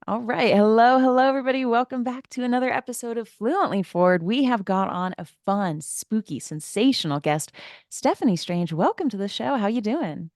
All right. Hello, hello, everybody. Welcome back to another episode of Fluently Forward. We have got on a fun, spooky, sensational guest, Steffany Strange. Welcome to the show. How you doing?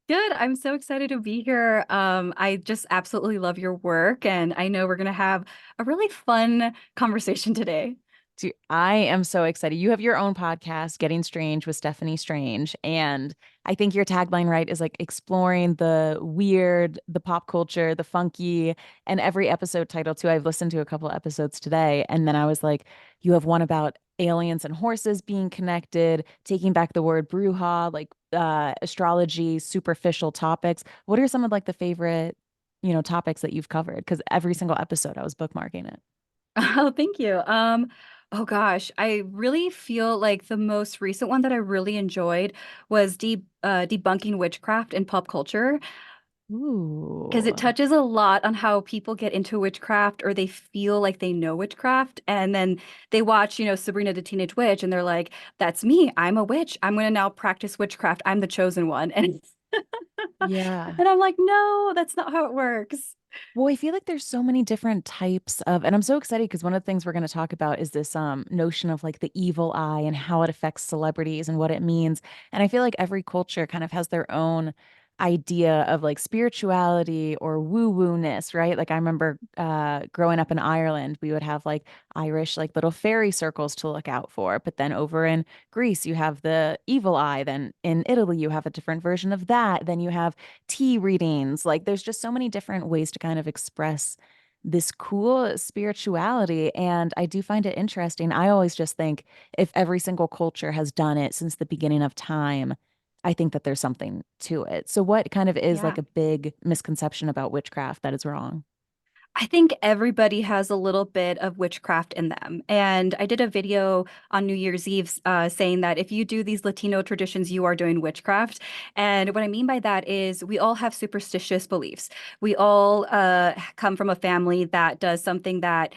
Good. I'm so excited to be here. I just absolutely love your work, and I know we're going to have a really fun conversation today. Dude, I am so excited. You have your own podcast, Getting Strange with Stephanie Strange. And I think your tagline, right, is like exploring the weird, the pop culture, the funky, and every episode title, too. I've listened to a couple episodes today. And then I was like, you have one about aliens and horses being connected, taking back the word bruja, like astrology, superficial topics. What are some of like the favorite, topics that you've covered? Because every single episode I was bookmarking it. Oh, thank you. Oh gosh, I really feel like the most recent one that I really enjoyed was debunking witchcraft in pop culture. Because Ooh. it touches a lot on how people get into witchcraft or they feel like they know witchcraft. And then they watch, Sabrina the Teenage Witch and they're like, that's me. I'm a witch. I'm going to now practice witchcraft. I'm the chosen one. And, Yeah. and I'm like, no, that's not how it works. Well, I feel like there's so many different types of, and I'm so excited because one of the things we're going to talk about is this notion of like the evil eye and how it affects celebrities and what it means. And I feel like every culture kind of has their own idea of like spirituality or woo-woo-ness, right? Like I remember growing up in Ireland, we would have like Irish like little fairy circles to look out for. But then over in Greece, you have the evil eye. Then in Italy, you have a different version of that. Then you have tea readings. Like there's just so many different ways to kind of express this cool spirituality. And I do find it interesting. I always just think if every single culture has done it since the beginning of time, I think that there's something to it. So, what kind of is like Yeah. a big misconception about witchcraft that is wrong? I think everybody has a little bit of witchcraft in them. And I did a video on New Year's Eve saying that if you do these Latino traditions, you are doing witchcraft. And what I mean by that is we all have superstitious beliefs. We all come from a family that does something that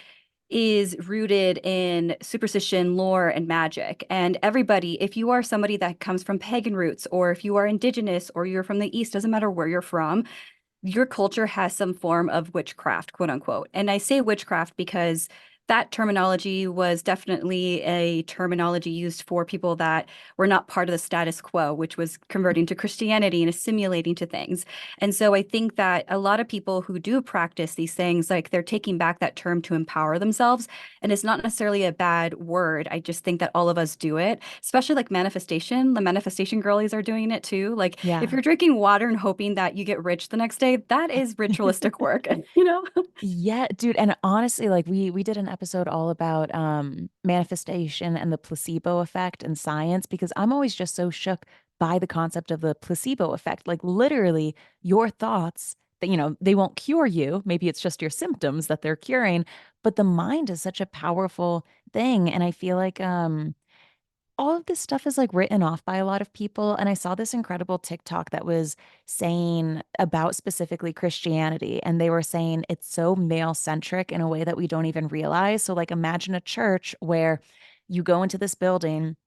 is rooted in superstition, lore, and magic. And everybody, if you are somebody that comes from pagan roots, or if you are indigenous, or you're from the East, doesn't matter where you're from, your culture has some form of witchcraft, quote unquote. And I say witchcraft because that terminology was definitely a terminology used for people that were not part of the status quo, which was converting to Christianity and assimilating to things. And so I think that a lot of people who do practice these things, like they're taking back that term to empower themselves. And it's not necessarily a bad word. I just think that all of us do it, especially like manifestation. The manifestation girlies are doing it too. Like if Yeah. you're drinking water and hoping that you get rich the next day, that is ritualistic work, you know? Yeah, dude, and honestly, like we did an episode all about manifestation and the placebo effect in science because I'm always just so shook by the concept of the placebo effect. Like literally your thoughts that they won't cure you, maybe it's just your symptoms that they're curing, but the mind is such a powerful thing and I feel like all of this stuff is like written off by a lot of people. And I saw this incredible TikTok that was saying about specifically Christianity. And they were saying it's so male centric in a way that we don't even realize. So, like, imagine a church where you go into this building,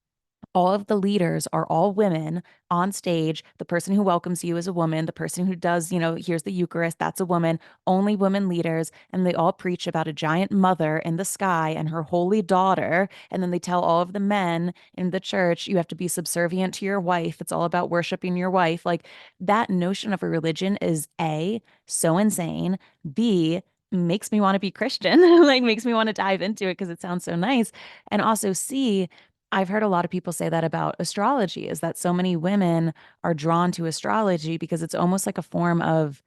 all of the leaders are all women on stage. The person who welcomes you is a woman. The person who does, here's the Eucharist, that's a woman. Only women leaders. And they all preach about a giant mother in the sky and her holy daughter. And then they tell all of the men in the church, you have to be subservient to your wife. It's all about worshiping your wife. Like that notion of a religion is A, so insane. B, makes me want to be Christian, like makes me want to dive into it because it sounds so nice. And also C, I've heard a lot of people say that about astrology is that so many women are drawn to astrology because it's almost like a form of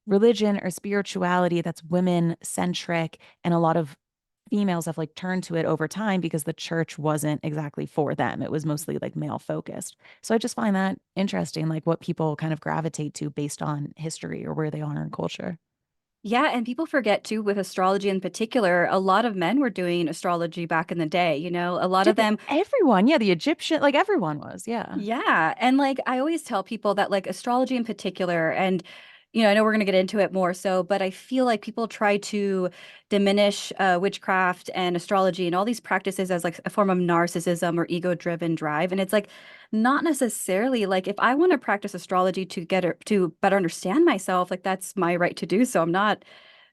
religion or spirituality that's women centric. And a lot of females have like turned to it over time because the church wasn't exactly for them. It was mostly like male focused. So I just find that interesting, like what people kind of gravitate to based on history or where they are in culture. Yeah, and people forget too, with astrology in particular, a lot of men were doing astrology back in the day, a lot of Dude, them. everyone, yeah, the Egyptian, like everyone was, yeah. Yeah. And like I always tell people that like astrology in particular, and I know we're going to get into it more so, but I feel like people try to diminish witchcraft and astrology and all these practices as like a form of narcissism or ego-driven drive. And it's like not necessarily like if I want to practice astrology to to better understand myself, like that's my right to do so. I'm not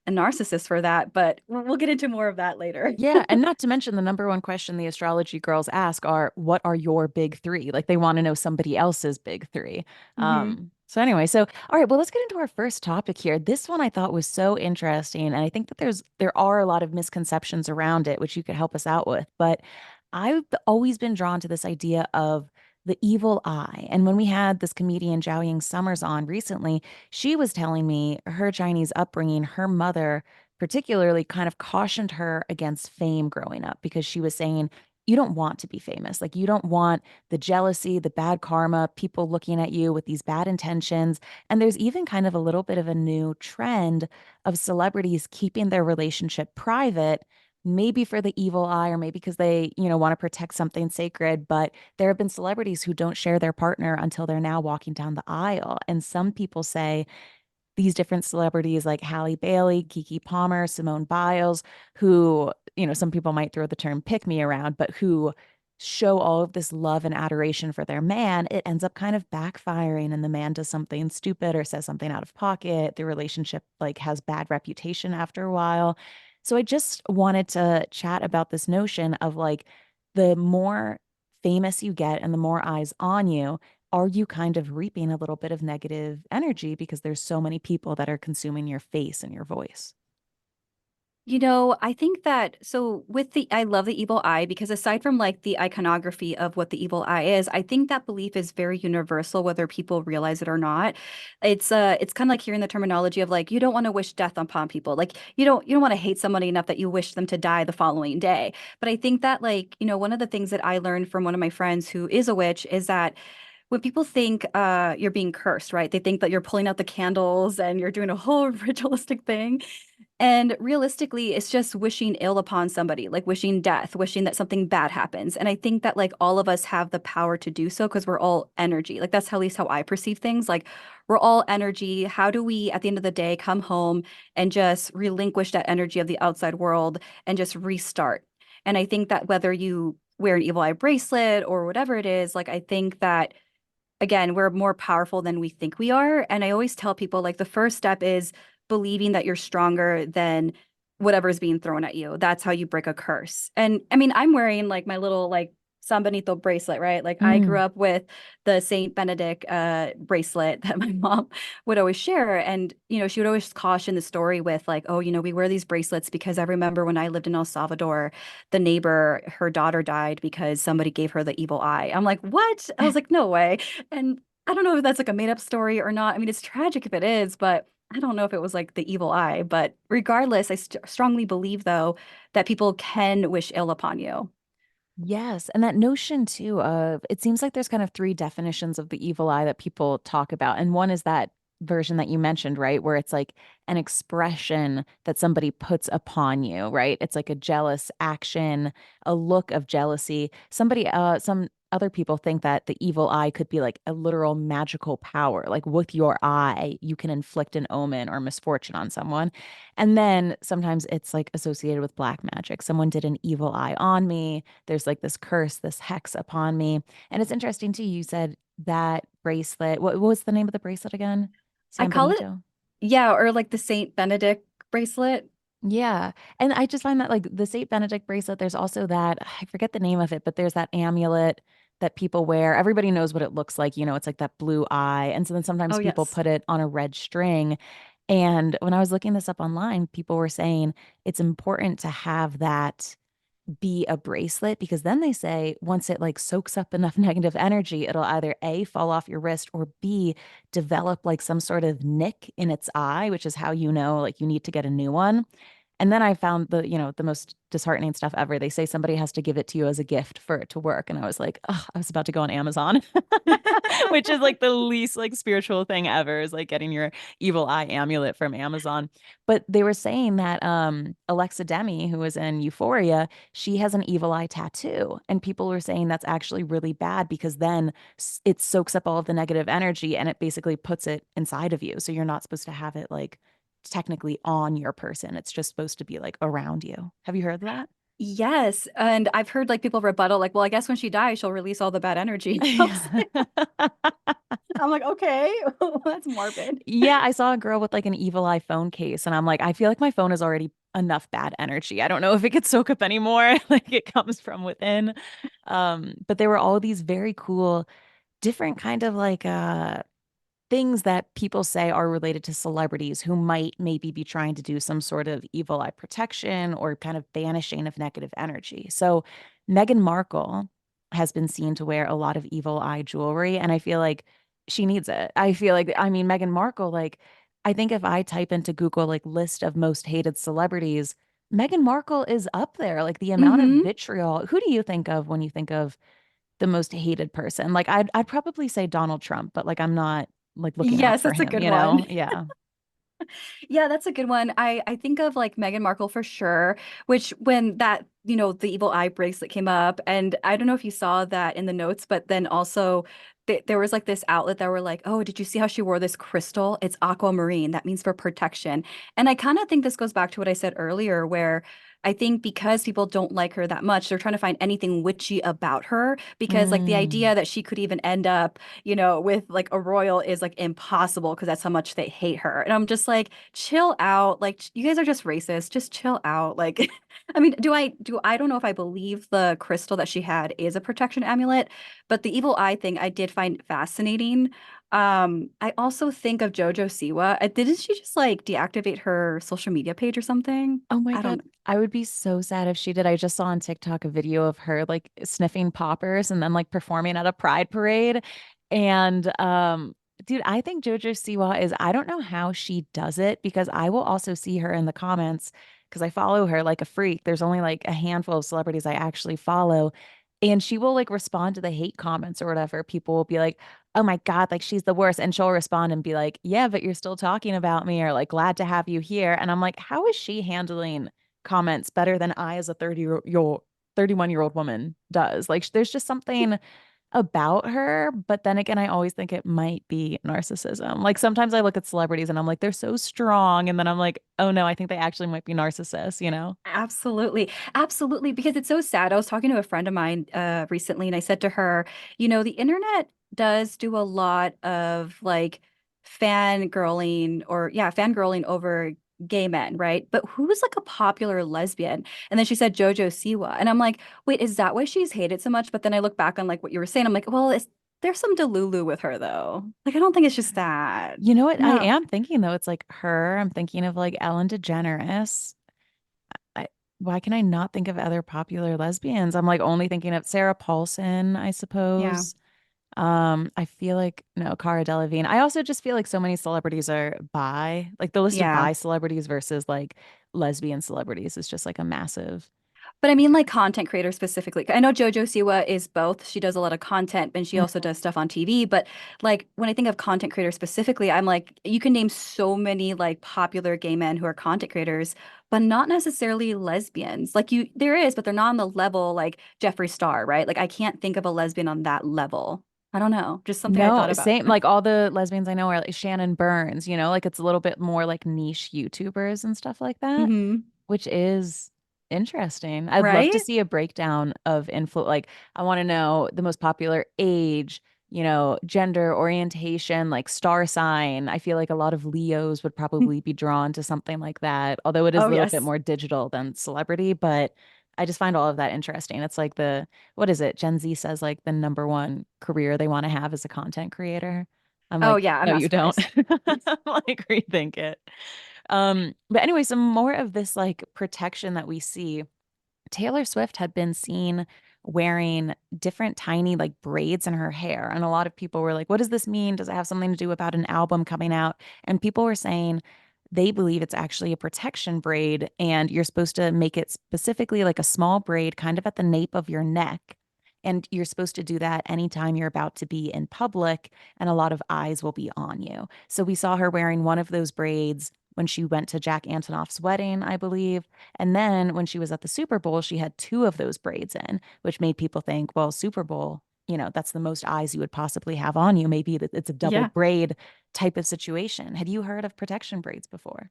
a narcissist for that, but we'll get into more of that later. Yeah, and not to mention the number one question the astrology girls ask are, what are your big three? Like they want to know somebody else's big three. Hmm. So anyway, so all right, well, let's get into our first topic here. This one I thought was so interesting, and I think that there are a lot of misconceptions around it, which you could help us out with. But I've always been drawn to this idea of the evil eye. And when we had this comedian Zhao Ying Summers on recently, she was telling me her Chinese upbringing, her mother particularly kind of cautioned her against fame growing up because she was saying, you don't want to be famous. Like, you don't want the jealousy, the bad karma, people looking at you with these bad intentions. And there's even kind of a little bit of a new trend of celebrities keeping their relationship private, maybe for the evil eye or maybe because they, want to protect something sacred. But there have been celebrities who don't share their partner until they're now walking down the aisle. And some people say, these different celebrities like Halle Bailey, Keke Palmer, Simone Biles, who, some people might throw the term pick me around, but who show all of this love and adoration for their man, it ends up kind of backfiring and the man does something stupid or says something out of pocket. The relationship like has bad reputation after a while. So I just wanted to chat about this notion of like the more famous you get and the more eyes on you, are you kind of reaping a little bit of negative energy because there's so many people that are consuming your face and your voice? I think that so with I love the evil eye because aside from like the iconography of what the evil eye is, I think that belief is very universal, whether people realize it or not. It's kind of like hearing the terminology of like you don't want to wish death upon people. Like you don't want to hate somebody enough that you wish them to die the following day. But I think that like, one of the things that I learned from one of my friends who is a witch is that when people think you're being cursed, right? They think that you're pulling out the candles and you're doing a whole ritualistic thing. And realistically, it's just wishing ill upon somebody, like wishing death, wishing that something bad happens. And I think that like all of us have the power to do so because we're all energy. Like that's at least how I perceive things. Like we're all energy. How do we, at the end of the day, come home and just relinquish that energy of the outside world and just restart? And I think that whether you wear an evil eye bracelet or whatever it is, like I think that again, we're more powerful than we think we are. And I always tell people like the first step is believing that you're stronger than whatever is being thrown at you. That's how you break a curse. And I mean, I'm wearing like my little like San Benito bracelet, right? Like I grew Mm. up with the Saint Benedict bracelet that my mom would always share. And, she would always caution the story with like, oh, we wear these bracelets because I remember when I lived in El Salvador, the neighbor, her daughter died because somebody gave her the evil eye. I'm like, what? I was like, no way. And I don't know if that's like a made up story or not. I mean, it's tragic if it is, but I don't know if it was like the evil eye. But regardless, I strongly believe, though, that people can wish ill upon you. Yes. And that notion too of it seems like there's kind of three definitions of the evil eye that people talk about. And one is that version that you mentioned, right? Where it's like an expression that somebody puts upon you, right? It's like a jealous action, a look of jealousy. Some other people think that the evil eye could be like a literal magical power. Like with your eye, you can inflict an omen or misfortune on someone. And then sometimes it's like associated with black magic. Someone did an evil eye on me. There's like this curse, this hex upon me. And it's interesting too. You said that bracelet. What was the name of the bracelet again? I San call it, Benito. yeah, or like the Saint Benedict bracelet. Yeah. And I just find that like the Saint Benedict bracelet, there's also that, I forget the name of it, but there's that amulet that people wear. Everybody knows what it looks like. It's like that blue eye. And so then sometimes Oh, people yes. put it on a red string. And when I was looking this up online, people were saying it's important to have that be a bracelet because then they say once it like soaks up enough negative energy, it'll either A, fall off your wrist or B, develop like some sort of nick in its eye, which is how like you need to get a new one. And then I found the most disheartening stuff ever. They say somebody has to give it to you as a gift for it to work. And I was like, oh, I was about to go on Amazon, which is like the least like spiritual thing ever is like getting your evil eye amulet from Amazon. But they were saying that Alexa Demi, who was in Euphoria, she has an evil eye tattoo. And people were saying that's actually really bad because then it soaks up all of the negative energy and it basically puts it inside of you. So you're not supposed to have it like technically on your person. It's just supposed to be like around you. Have you heard of that? Yes. And I've heard like people rebuttal, like, well, I guess when she dies, she'll release all the bad energy. I was Yeah. like, I'm like, okay, that's morbid. Yeah, I saw a girl with like an evil eye phone case, and I'm like, I feel like my phone is already enough bad energy. I don't know if it could soak up anymore. Like it comes from within. But there were all these very cool, different kind of like things that people say are related to celebrities who might maybe be trying to do some sort of evil eye protection or kind of banishing of negative energy. So Meghan Markle has been seen to wear a lot of evil eye jewelry, and I feel like she needs it. I feel like, I mean, Meghan Markle, like, I think if I type into Google, like, list of most hated celebrities, Meghan Markle is up there. Like, the amount of Hmm. vitriol. Who do you think of when you think of the most hated person? Like I'd probably say Donald Trump, but like I'm not like looking out Yes, for that's a him, good you one. know? Yeah. Yeah, that's a good one. I think of like Meghan Markle for sure, which when that, the evil eye bracelet came up, and I don't know if you saw that in the notes, but then also there was like this outlet that were like, "Oh, did you see how she wore this crystal? It's aquamarine. That means for protection." And I kind of think this goes back to what I said earlier, where I think because people don't like her that much, they're trying to find anything witchy about her because like the Mm. idea that she could even end up, with like a royal is like impossible because that's how much they hate her. And I'm just like, chill out. Like you guys are just racist. Just chill out. Like I mean, I don't know if I believe the crystal that she had is a protection amulet, but the evil eye thing I did find fascinating. I also think of Jojo Siwa. Didn't she just like deactivate her social media page or something? Oh my I God. don't. I would be so sad if she did. I just saw on TikTok a video of her like sniffing poppers and then like performing at a pride parade. And dude, I think JoJo Siwa is, I don't know how she does it because I will also see her in the comments because I follow her like a freak. There's only like a handful of celebrities I actually follow. And she will like respond to the hate comments or whatever. People will be like, oh my God, like she's the worst. And she'll respond and be like, yeah, but you're still talking about me, or like, glad to have you here. And I'm like, how is she handling comments better than I, as a 30-year-old, 31-year-old woman, does? Like, there's just something about her. But then again, I always think it might be narcissism. Like, sometimes I look at celebrities and I'm like, they're so strong. And then I'm like, oh no, I think they actually might be narcissists, you know? Absolutely. Absolutely. Because it's so sad. I was talking to a friend of mine recently, and I said to her, the internet does do a lot of like fangirling or, yeah, fangirling over gay men, right? But who's like a popular lesbian? And then she said Jojo Siwa. And I'm like, wait, is that why she's hated so much? But then I look back on like what you were saying. I'm like, well, there's some Delulu with her though. Like, I don't think it's just that. You know what? I No. am thinking though, it's like her. I'm thinking of like Ellen DeGeneres. I, why can I not think of other popular lesbians? I'm like only thinking of Sarah Paulson, I Yeah. suppose. I feel like no, Cara Delevingne. I also just feel like so many celebrities are bi. Like the list of Yeah. bi celebrities versus like lesbian celebrities is just like a massive. But I mean, like content creators specifically. I know JoJo Siwa is both. She does a lot of content, and she also Mhm. does stuff on TV. But like when I think of content creators specifically, I'm like, you can name so many like popular gay men who are content creators, but not necessarily lesbians. Like there is, but they're not on the level like Jeffree Star, right? Like I can't think of a lesbian on that level. I don't know. Just something I No, thought about. same. Like all the lesbians I know are like Shannon Burns, like it's a little bit more like niche YouTubers and stuff like that, Hmm. which is interesting. I'd love to Right? see a breakdown of influ. Like, I want to know the most popular age, gender orientation, like star sign. I feel like a lot of Leos would probably be drawn to something like that, although it is a Oh, little bit yes. more digital than celebrity. But I just find all of that interesting. It's like what is it? Gen Z says like the number one career they want to have is a content creator. I'm Oh, like, yeah. I'm no, not you don't. surprised. Like, rethink it. But anyway, some more of this like protection that we see. Taylor Swift had been seen wearing different tiny like braids in her hair. And a lot of people were like, what does this mean? Does it have something to do about an album coming out? And people were saying they believe it's actually a protection braid and you're supposed to make it specifically like a small braid kind of at the nape of your neck. And you're supposed to do that anytime you're about to be in public and a lot of eyes will be on you. So we saw her wearing one of those braids when she went to Jack Antonoff's wedding, I believe. And then when she was at the Super Bowl, she had two of those braids in, which made people think, well, Super Bowl, that's the most eyes you would possibly have on you. Maybe it's a double Yeah. braid type of situation. Had you heard of protection braids before?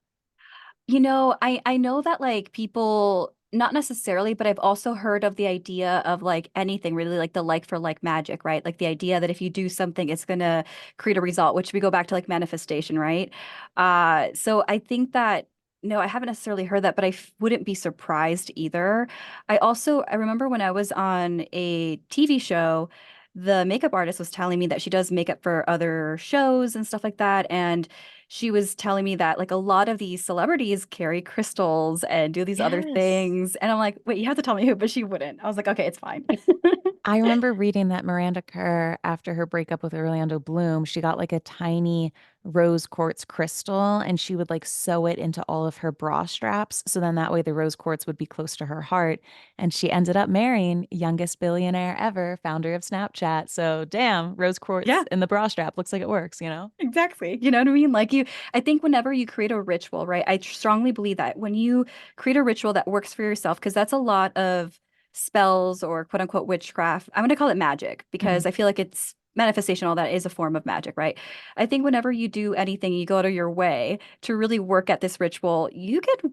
I know that like people not necessarily, but I've also heard of the idea of like anything really like the like for like magic, right? Like the idea that if you do something, it's gonna create a result, which we go back to like manifestation, right? So I think that no, I haven't necessarily heard that, but wouldn't be surprised either. I remember when I was on a TV show, the makeup artist was telling me that she does makeup for other shows and stuff like that, and she was telling me that like a lot of these celebrities carry crystals and do these other Yes. things. And I'm like, wait, you have to tell me who, but she wouldn't. I was like, okay, it's fine. I remember reading that Miranda Kerr, after her breakup with Orlando Bloom, she got like a tiny rose quartz crystal and she would like sew it into all of her bra straps. So then that way the rose quartz would be close to her heart. And she ended up marrying youngest billionaire ever, founder of Snapchat. So damn, rose quartz Yeah. in the bra strap looks like it works, you know? Exactly. You know what I mean? I think whenever you create a ritual, right? I strongly believe that when you create a ritual that works for yourself, because that's a lot of spells or quote unquote witchcraft. I'm going to call it magic because Mhm. I feel like it's manifestation, all that is a form of magic, right? I think whenever you do anything, you go out of your way to really work at this ritual, you can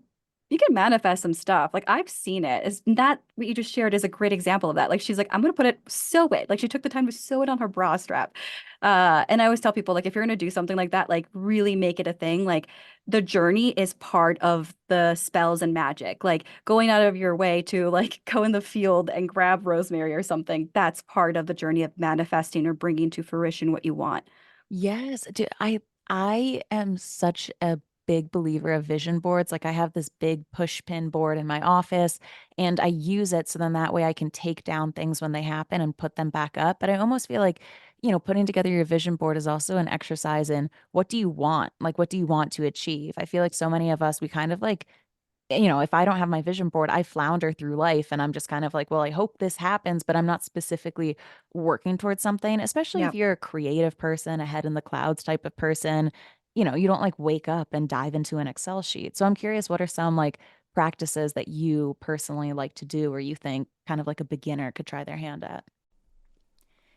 manifest some stuff. Like I've seen it. Is that what you just shared is a great example of that. Like she's like, I'm gonna put it sew it. Like she took the time to sew it on her bra strap. And I always tell people, like, if you're gonna do something like that, like really make it a thing. Like the journey is part of the spells and magic. Like going out of your way to like go in the field and grab rosemary or something, that's part of the journey of manifesting or bringing to fruition what you want. Yes, I am such a big believer of vision boards. Like I have this big push pin board in my office and I use it so then that way I can take down things when they happen and put them back up. But I almost feel like, putting together your vision board is also an exercise in what do you want? Like what do you want to achieve? I feel like so many of us we kind of like if I don't have my vision board, I flounder through life and I'm just kind of like, well, I hope this happens, but I'm not specifically working towards something, especially if Yeah. you're a creative person, a head in the clouds type of person. You don't like wake up and dive into an Excel sheet. So I'm curious, what are some like practices that you personally like to do or you think kind of like a beginner could try their hand at?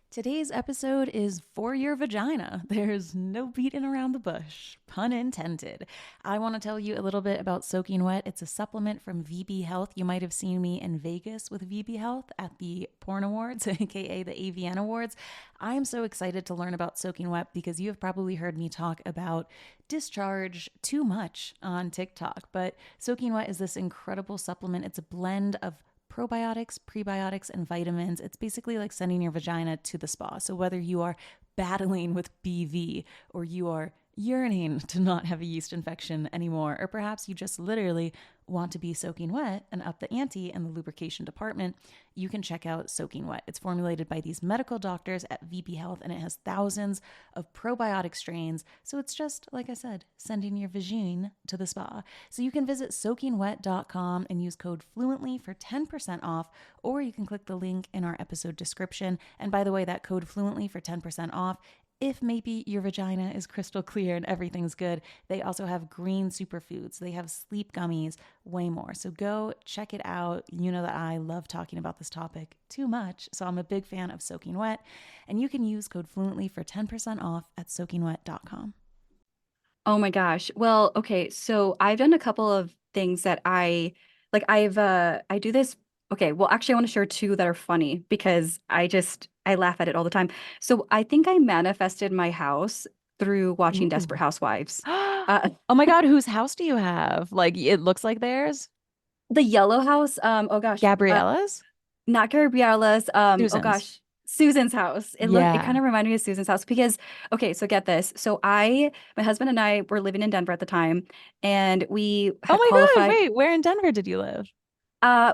Today's episode is for your vagina. There's no beating around the bush, pun intended. I want to tell you a little bit about Soaking Wet. It's a supplement from VB Health. You might have seen me in Vegas with VB Health at the Porn Awards, aka the AVN Awards. I am so excited to learn about Soaking Wet because you have probably heard me talk about discharge too much on TikTok. But Soaking Wet is this incredible supplement. It's a blend of probiotics, prebiotics, and vitamins. It's basically like sending your vagina to the spa. So whether you are battling with BV or you are yearning to not have a yeast infection anymore, or perhaps you just literally want to be soaking wet and up the ante in the lubrication department, you can check out Soaking Wet. It's formulated by these medical doctors at VB Health and it has thousands of probiotic strains. So it's just, like I said, sending your vagine to the spa. So you can visit soakingwet.com and use code FLUENTLY for 10% off, or you can click the link in our episode description. And by the way, that code FLUENTLY for 10% off, if maybe your vagina is crystal clear and everything's good, they also have green superfoods. They have sleep gummies, way more. So go check it out. You know that I love talking about this topic too much. So I'm a big fan of Soaking Wet. And you can use code FLUENTLY for 10% off at soakingwet.com. Oh my gosh. Well, okay, so I've done a couple of things that I do this. Okay, well actually I want to share two that are funny because I laugh at it all the time. So I think I manifested my house through watching Desperate Ooh. Housewives. Uh Oh my God, whose house do you have? Like it looks like theirs? the Yellow House, oh gosh, Gabriella's? not Gabriella's, oh Susan's. gosh, Susan's house. It Yeah. kind of reminded me of Susan's house because okay, so get this. My husband and I were living in Denver at the time and we Oh had my God, qualified. wait, where in Denver did you live?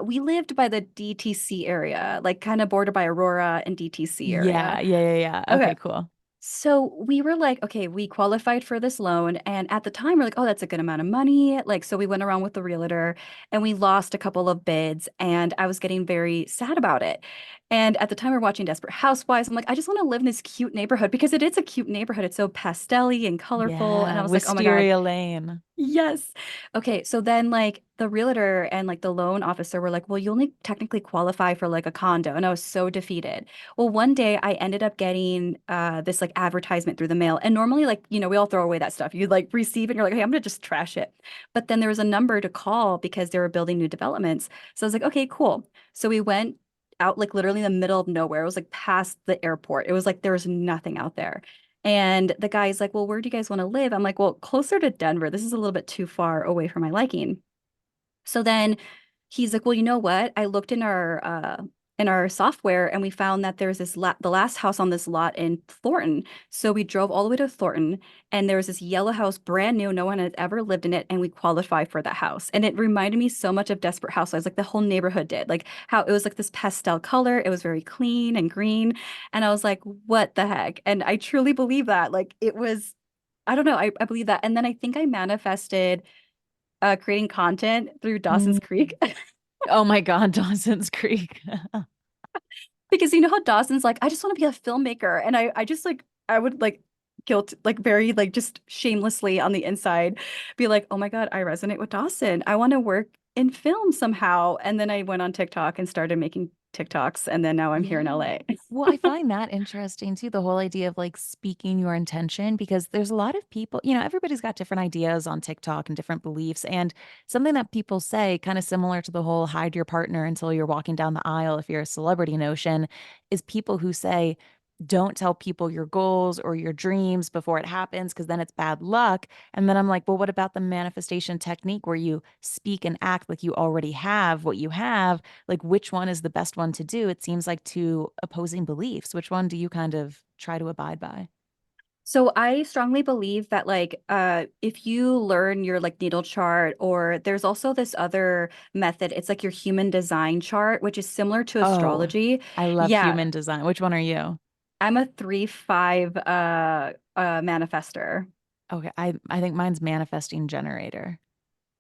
We lived by the DTC area, like kind of bordered by Aurora and DTC area. Yeah, yeah, yeah, yeah. Okay. Okay, cool. So we were like, okay, we qualified for this loan. And at the time, we're like, oh, that's a good amount of money. Like, so we went around with the realtor and we lost a couple of bids. And I was getting very sad about it. And at the time, we are watching Desperate Housewives. I'm like, I just want to live in this cute neighborhood because it is a cute neighborhood. It's so pastel-y and colorful. And Yeah, I was like, oh my God. Wisteria Lane. Yes. Okay, so then like the realtor and like the loan officer were like, "Well, you only technically qualify for like a condo." And I was so defeated. Well, one day I ended up getting this like advertisement through the mail. And normally like, we all throw away that stuff. You like receive it and you're like, "Hey, I'm gonna just trash it." But then there was a number to call because they were building new developments. So I was like, "Okay, cool." So we went out like literally in the middle of nowhere. It was like past the airport. It was like there was nothing out there. And the guy's like, "Well, where do you guys want to live?" I'm like, "Well, closer to Denver. This is a little bit too far away for my liking." So then he's like, "Well, you know what? I looked in our software and we found that there's this la the last house on this lot in Thornton." So we drove all the way to Thornton and there was this yellow house, brand new, no one had ever lived in it, and we qualified for that house. And it reminded me so much of Desperate Housewives, like the whole neighborhood did. Like how it was like this pastel color, it was very clean and green. And I was like, "What the heck?" And I truly believe that. Like it was I don't know, I believe that. And then I think I manifested creating content through Dawson's Mm. Creek. Oh my God, Dawson's Creek. Because you know how Dawson's like, I just want to be a filmmaker. And I just like, I would like guilt, like very like just shamelessly on the inside be like, oh my God, I resonate with Dawson. I want to work in film somehow. And then I went on TikTok and started making TikToks. And then now I'm here in Yeah. LA. Well, I find that interesting too, the whole idea of like speaking your intention, because there's a lot of people, everybody's got different ideas on TikTok and different beliefs. And something that people say, kind of similar to the whole hide your partner until you're walking down the aisle if you're a celebrity notion, is people who say, don't tell people your goals or your dreams before it happens because then it's bad luck. And then I'm like, well, what about the manifestation technique where you speak and act like you already have what you have? Like, which one is the best one to do? It seems like two opposing beliefs. Which one do you kind of try to abide by? So I strongly believe that like if you learn your like natal chart, or there's also this other method, it's like your human design chart, which is similar to Oh, astrology. I love Yeah, human design. Which one are you? I'm a 3/5 manifester. Okay, I think mine's manifesting generator.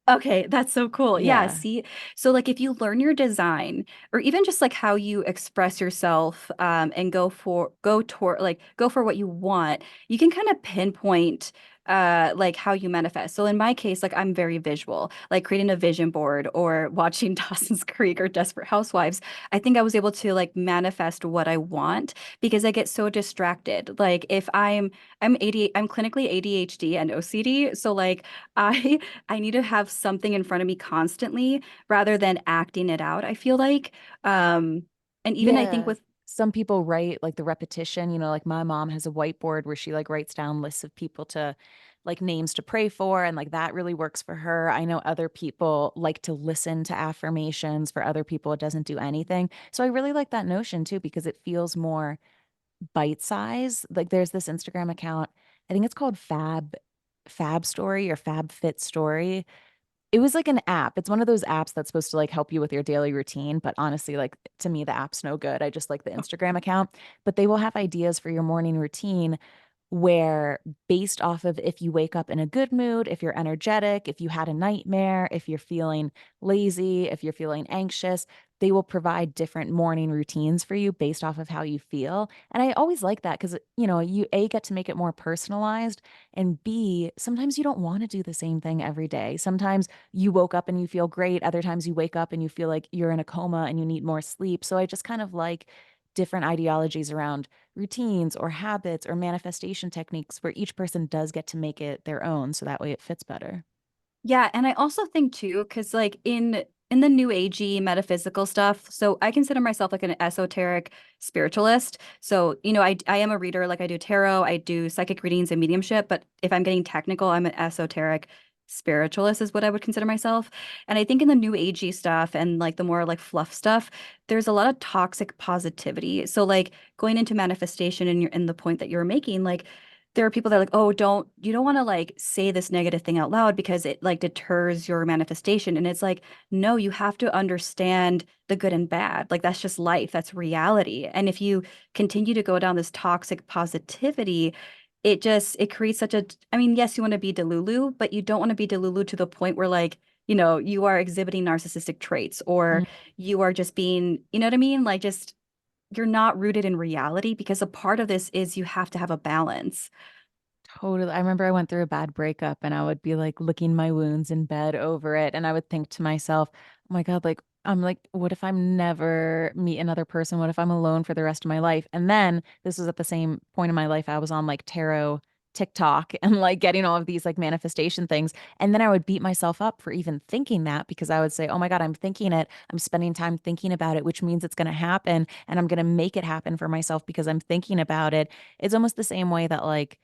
Okay, that's so cool. Yeah, Yeah. see, so like if you learn your design, or even just like how you express yourself, and go for what you want, you can kind of pinpoint like how you manifest. So in my case, like I'm very visual, like creating a vision board or watching Dawson's Creek or Desperate Housewives. I think I was able to like manifest what I want because I get so distracted. Like if I'm clinically ADHD and OCD, so like I I need to have something in front of me constantly rather than acting it out, I feel like. Um, and even I think Yeah. with Some people write like the repetition, like my mom has a whiteboard where she like writes down lists of people to like names to pray for, and like that really works for her. I know other people like to listen to affirmations. For other people, it doesn't do anything. So I really like that notion too because it feels more bite size. Like there's this Instagram account, I think it's called Fab Story or Fab Fit Story. It was like an app. It's one of those apps that's supposed to like help you with your daily routine. But honestly, like to me, the app's no good. I just like the Instagram account. But they will have ideas for your morning routine where, based off of if you wake up in a good mood, if you're energetic, if you had a nightmare, if you're feeling lazy, if you're feeling anxious, they will provide different morning routines for you based off of how you feel. And I always like that because, you A, get to make it more personalized, and B, sometimes you don't want to do the same thing every day. Sometimes you woke up and you feel great. Other times you wake up and you feel like you're in a coma and you need more sleep. So I just kind of like different ideologies around routines or habits or manifestation techniques where each person does get to make it their own. So that way it fits better. Yeah, and I also think too, because like in the new agey metaphysical stuff, so I consider myself like an esoteric spiritualist. So, I am a reader, like I do tarot, I do psychic readings and mediumship, but if I'm getting technical, I'm an esoteric spiritualist is what I would consider myself. And I think in the new agey stuff and like the more like fluff stuff, there's a lot of toxic positivity. So like going into manifestation and you're in the point that you're making, like there are people that are like, oh, you don't want to like say this negative thing out loud because it like deters your manifestation. And it's like, no, you have to understand the good and bad. Like that's just life, that's reality. And if you continue to go down this toxic positivity, it creates such a, I mean, yes, you want to be Delulu, but you don't want to be Delulu to the point where like, you are exhibiting narcissistic traits, or you are just being, you know what I mean? Like just you're not rooted in reality, because a part of this is you have to have a balance. Totally. I remember I went through a bad breakup and I would be like licking my wounds in bed over it. And I would think to myself, oh my God, like, I'm like, what if I'm never meet another person? What if I'm alone for the rest of my life? And then this was at the same point in my life, I was on like tarot TikTok and like getting all of these like manifestation things. And then I would beat myself up for even thinking that because I would say, oh my God, I'm thinking it. I'm spending time thinking about it, which means it's going to happen. And I'm going to make it happen for myself because I'm thinking about it. It's almost the same way that like,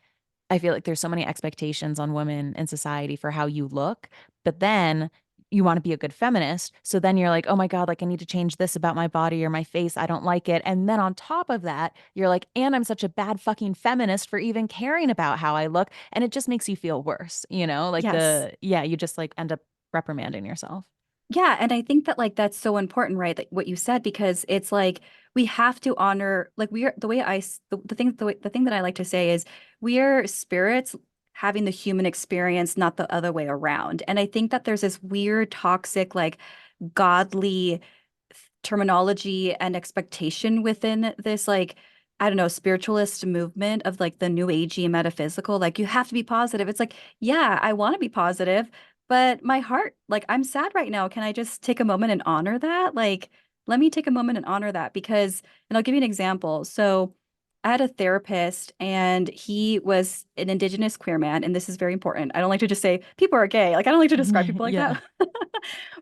I feel like there's so many expectations on women in society for how you look, but then you want to be a good feminist. So then you're like, oh my God, like I need to change this about my body or my face. I don't like it. And then on top of that, you're like, and I'm such a bad fucking feminist for even caring about how I look. And it just makes you feel worse, you know? Like Yes. yeah, you just like end up reprimanding yourself. Yeah, and I think that like that's so important, right? That what you said because it's like we have to honor like we are the way the thing that I like to say is we are spirits having the human experience, not the other way around. And I think that there's this weird toxic like godly terminology and expectation within this like I don't know, spiritualist movement of like the new agey metaphysical. Like you have to be positive. It's like, yeah, I want to be positive, but my heart, like I'm sad right now. Can I just take a moment and honor that? Like, let me take a moment and honor that because, and I'll give you an example. So I had a therapist and he was an indigenous queer man, and this is very important. I don't like to just say people are gay. Like I don't like to describe people like Yeah. that.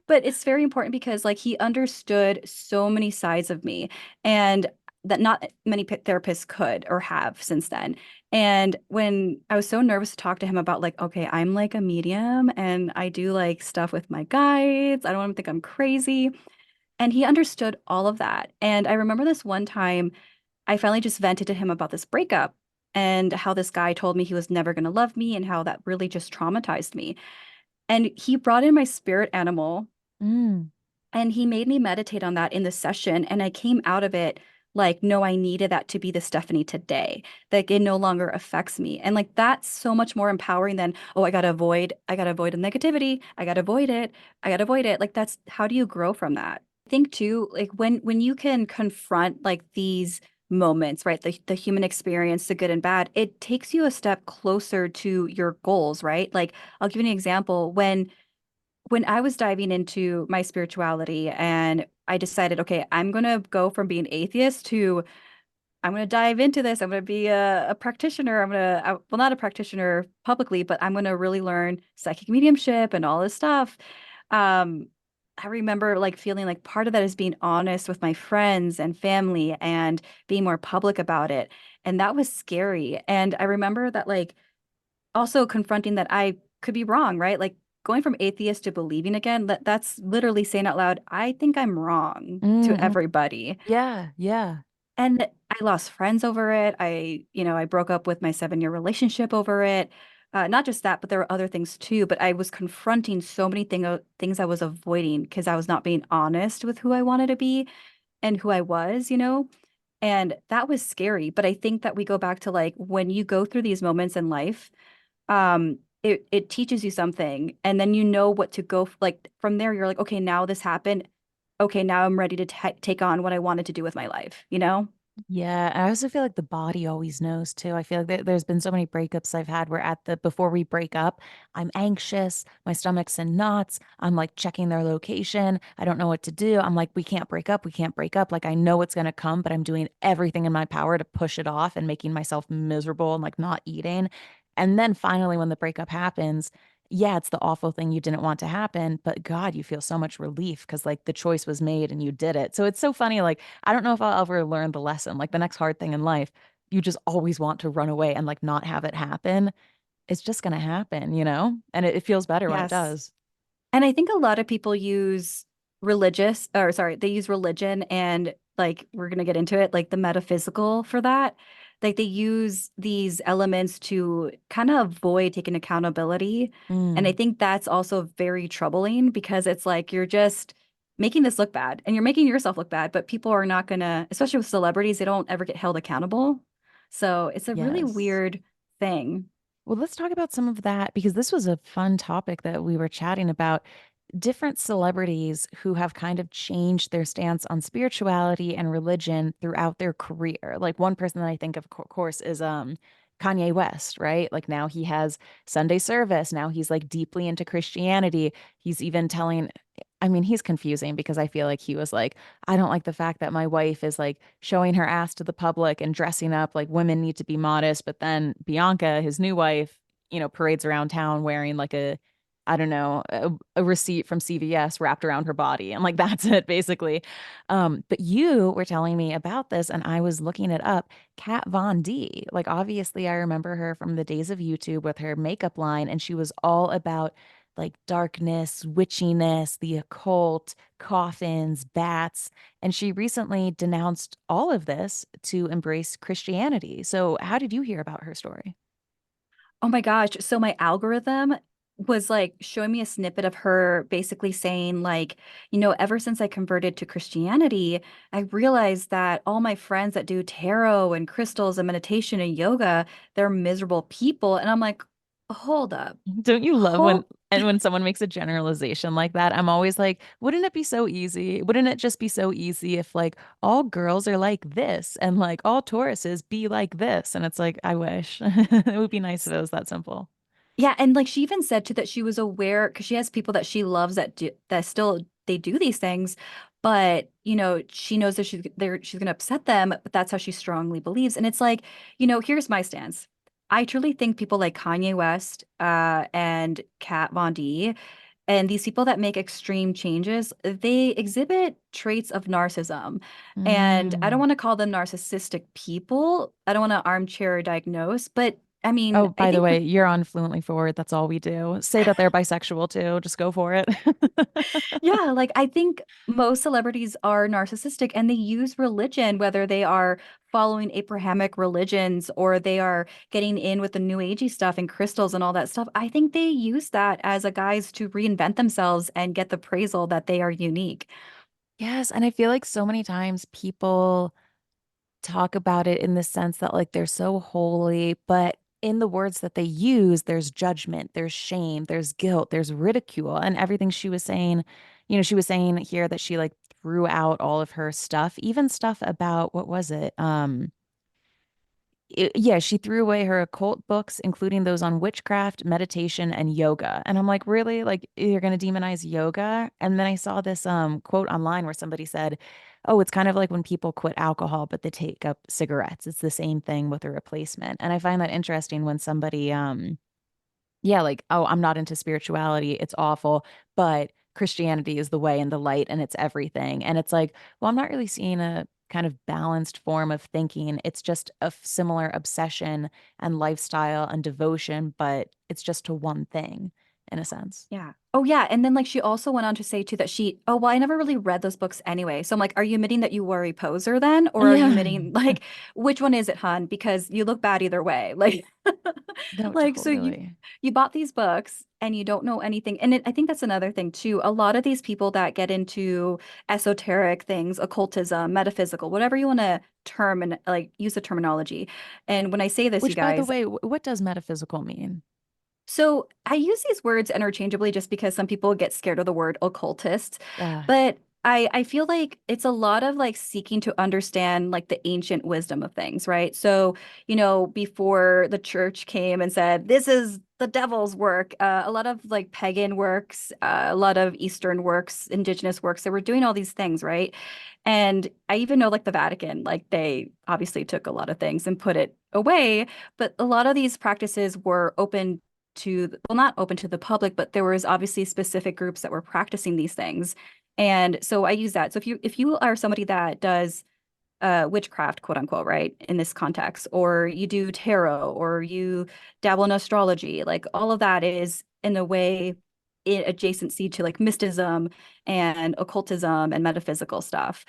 But it's very important because like he understood so many sides of me and that not many therapists could or have since then. And when I was so nervous to talk to him about like, okay, I'm like a medium and I do like stuff with my guides. I don't want him to think I'm crazy. And he understood all of that. And I remember this one time I finally just vented to him about this breakup and how this guy told me he was never going to love me and how that really just traumatized me. And he brought in my spirit animal Mm. and he made me meditate on that in the session. And I came out of it like, no, I needed that to be the Steffany today. Like it no longer affects me. And like that's so much more empowering than, oh, I gotta avoid the negativity. I gotta avoid it. I gotta avoid it. Like that's how do you grow from that? I think too, like when you can confront like these moments, right? The human experience, the good and bad, it takes you a step closer to your goals, right? Like I'll give you an example. When I was diving into my spirituality and I decided, okay, I'm going to go from being atheist to I'm going to dive into this. I'm going to be a practitioner. Well, not a practitioner publicly, but I'm going to really learn psychic mediumship and all this stuff. Um, I remember like feeling like part of that is being honest with my friends and family and being more public about it. And that was scary. And I remember that like also confronting that I could be wrong, right? Like going from atheist to believing again, that's literally saying out loud, I think I'm wrong to Mm-hmm. everybody. Yeah, yeah. And I lost friends over it. I broke up with my 7-year relationship over it. Not just that, but there were other things too. But I was confronting so many things I was avoiding because I was not being honest with who I wanted to be and who I was. And that was scary. But I think that we go back to like when you go through these moments in life, it teaches you something and then you know what to like from there you're like okay now this happened, okay now I'm ready to take on what I wanted to do with my life. Yeah, and I also feel like the body always knows too. I feel like there's been so many breakups I've had where at the before we break up, I'm anxious, my stomach's in knots. I'm like checking their location. I don't know what to do. I'm like, we can't break up. We can't break up. Like I know it's gonna come, but I'm doing everything in my power to push it off and making myself miserable and like not eating. And then finally, when the breakup happens, yeah, it's the awful thing you didn't want to happen, but God, you feel so much relief because like the choice was made and you did it. So it's so funny. Like I don't know if I'll ever learn the lesson. Like the next hard thing in life, you just always want to run away and like not have it happen. It's just going to happen, you know? And it feels better when it Yes. does. And I think a lot of people use they use religion and like we're gonna get into it, like the metaphysical for that. Like they use these elements to kind of avoid taking accountability. And I Mm, think that's also very troubling because it's like you're just making this look bad and you're making yourself look bad, but people are not gonna, especially with celebrities, they don't ever get held accountable. So it's a really yes. weird thing. Well, let's talk about some of that because this was a fun topic that we were chatting about. Different celebrities who have kind of changed their stance on spirituality and religion throughout their career. Like one person that I think of course is Kanye West, right? Like now he has Sunday service. Now he's like deeply into Christianity. He's even telling, I mean, he's confusing because I feel like he was like, I don't like the fact that my wife is like showing her ass to the public and dressing up like women need to be modest. But then Bianca, his new wife, parades around town wearing like I don't know, a receipt from CVS wrapped around her body. And like, that's it basically. But you were telling me about this and I was looking it up. Kat Von D, like, obviously, I remember her from the days of YouTube with her makeup line, and she was all about like darkness, witchiness, the occult, coffins, bats. And she recently denounced all of this to embrace Christianity. So, how did you hear about her story? Oh my gosh. So my algorithm was like showing me a snippet of her basically saying, like, ever since I converted to Christianity, I realized that all my friends that do tarot and crystals and meditation and yoga, they're miserable people. And I'm like, hold up. Don't you love when Hold when someone makes a generalization like that? I'm always like, wouldn't it be so easy? Wouldn't it just be so easy if like all girls are like this and like all Tauruses be like this? And it's like, I wish. It would be nice if it was that simple. Yeah, and like she even said too that she was aware because she has people that she loves that still they do these things, but she knows that she's gonna upset them, but that's how she strongly believes. And it's like, here's my stance. I truly think people like Kanye West, and Kat Von D, and these people that make extreme changes, they exhibit traits of narcissism. And I don't Mm. want to call them narcissistic people. I don't want to armchair diagnose, but I mean, Oh, I by the think way, you're on Fluently Forward. That's all we do. Say that they're bisexual too. Just go for it. yeah, like I think most celebrities are narcissistic and they use religion, whether they are following Abrahamic religions or they are getting in with the new agey stuff and crystals and all that stuff. I think they use that as a guise to reinvent themselves and get the praisal that they are unique. Yes, and I feel like so many times people talk about it in the sense that like they're so holy, but in the words that they use, there's judgment, there's shame, there's guilt, there's ridicule, and everything she was saying, she was saying here that she like threw out all of her stuff, even stuff about what was it? Yeah, she threw away her occult books, including those on witchcraft, meditation, and yoga. And I'm like, really? Like you're gonna demonize yoga? And then I saw this quote online where somebody said, "Oh, it's kind of like when people quit alcohol, but they take up cigarettes. It's the same thing with a replacement." And I find that interesting when somebody yeah, like, oh, I'm not into spirituality. It's awful, but Christianity is the way and the light and it's everything. And it's like, well, I'm not really seeing a kind of balanced form of thinking. It's just a similar obsession and lifestyle and devotion, but it's just to one thing in a sense. Yeah. Oh, yeah. And then like she also went on to say too that oh, well, I never really read those books anyway. So I'm like, are you admitting that you were a poser then? Or are you Yeah. admitting like, which one is it, hun? Because you look bad either way. Like, No, like, so totally. you bought these books and you don't know anything. And I think that's another thing too. A lot of these people that get into esoteric things, occultism, metaphysical, whatever you want to term and like use the terminology. And when I say this, you Which, by the guys, way, what does metaphysical mean? so I use these words interchangeably just because some people get scared of the word occultist, Uh, but I feel like it's a lot of like seeking to understand like the ancient wisdom of things, right? So, before the church came and said, this is the devil's work, a lot of like pagan works, a lot of Eastern works, indigenous works, they were doing all these things, right? And I even know like the Vatican, like they obviously took a lot of things and put it away, but a lot of these practices were open to, well, not open to the public, but there was obviously specific groups that were practicing these things. And so I use that. So if you are somebody that does witchcraft, quote unquote, right, in this context, or you do tarot, or you dabble in astrology, like all of that is in a way in adjacency to like mysticism and occultism and metaphysical stuff.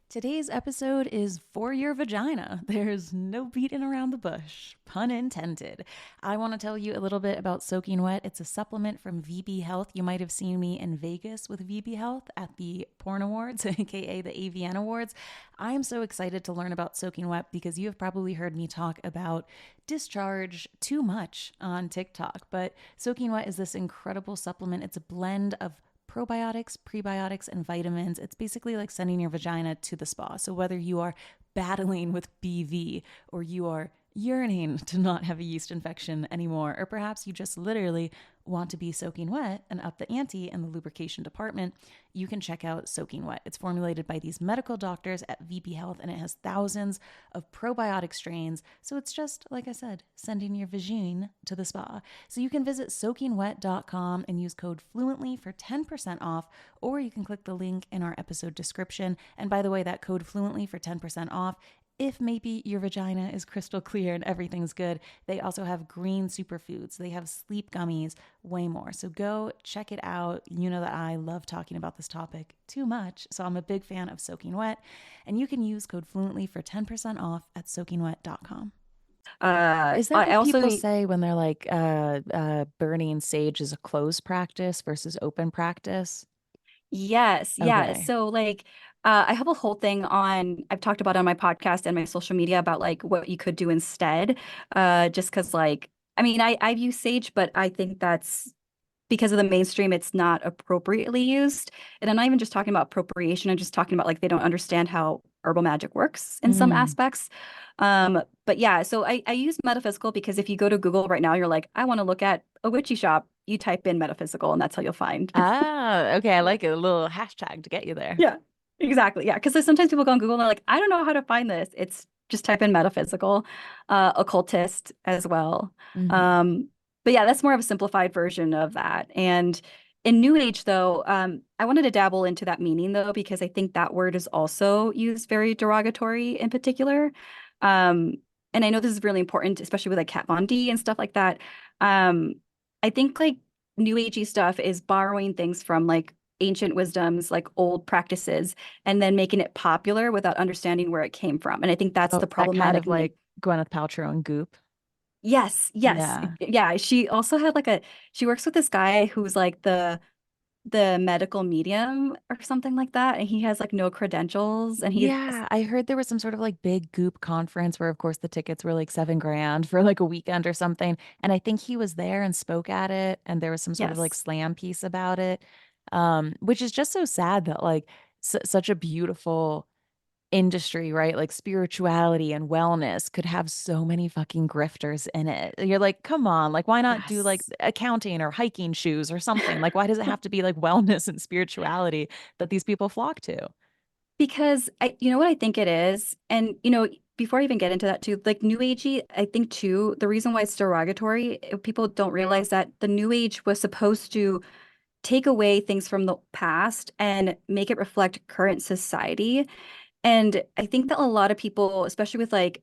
Today's episode is For Your Vagina. There's no beating around the bush, pun intended. I want to tell you a little bit about Soaking Wet. It's a supplement from VB Health. You might have seen me in Vegas with VB Health at the Porn Awards, aka the AVN Awards. I am so excited to learn about Soaking Wet because you have probably heard me talk about discharge too much on TikTok. But Soaking Wet is this incredible supplement. It's a blend of probiotics, prebiotics, and vitamins. It's basically like sending your vagina to the spa. So whether you are battling with BV or you are yearning to not have a yeast infection anymore, or perhaps you just literally want to be soaking wet and up the ante in the lubrication department, you can check out Soaking Wet. It's formulated by these medical doctors at VP Health and it has thousands of probiotic strains. So it's just, like I said, sending your vagine to the spa. So you can visit soakingwet.com and use code FLUENTLY for 10% off, or you can click the link in our episode description. And by the way, that code FLUENTLY for 10% off, if maybe your vagina is crystal clear and everything's good, they also have green superfoods. They have sleep gummies, way more. So go check it out. You know that I love talking about this topic too much. So I'm a big fan of Soaking Wet. And you can use code FLUENTLY for 10% off at soakingwet.com. Is that I what also people say when they're like, burning sage is a closed practice versus open practice? Yes, yeah. Okay. So like I have a whole thing on I've talked about on my podcast and my social media about like what you could do instead. Just because like I mean I've used Sage, but I think that's because of the mainstream, it's not appropriately used. And I'm not even just talking about appropriation, I'm just talking about like they don't understand how herbal magic works in some Mm. aspects. But yeah, so I use metaphysical because if you go to Google right now, you're like, I want to look at a witchy shop. You type in metaphysical and that's how you'll find. Ah, okay. I Yeah. like it. A little hashtag to get you there. Yeah, exactly. Yeah, because sometimes people go on Google and they're like, I don't know how to find this. It's just type in metaphysical, occultist as well. Hmm. Um, but yeah, that's more of a simplified version of that. And in New Age, though, I wanted to dabble into that meaning though, because I think that word is also used very derogatory in particular. Um, and I know this is really important, especially with like Kat Von D and stuff like that. Um, I think like New Agey stuff is borrowing things from like ancient wisdoms, like old practices, and then making it popular without understanding where it came from. And I think that's Oh, the that kind problematic of thing. like Gwyneth Paltrow and Goop. Yes, yes. Yeah. Yeah, she also had like a she works with this guy who's like the medical medium or something like that, and he has like no credentials and he's Yeah, I heard there was some sort of like big Goop conference where, of course, the tickets were like 7 grand for like a weekend or something. And I think he was there and spoke at it, and there was some sort of like yes. slam piece about it, which is just so sad that like such a beautiful industry, right? Like spirituality and wellness could have so many fucking grifters in it. You're like, come on, like why not do like Yes. accounting or hiking shoes or something? Like why does it have to be like wellness and spirituality that these people flock to? Because you know what I think it is, and before I even get into that too, like New Agey, I think too, the reason why it's derogatory, people don't realize that the New Age was supposed to take away things from the past and make it reflect current society. And I think that a lot of people, especially with like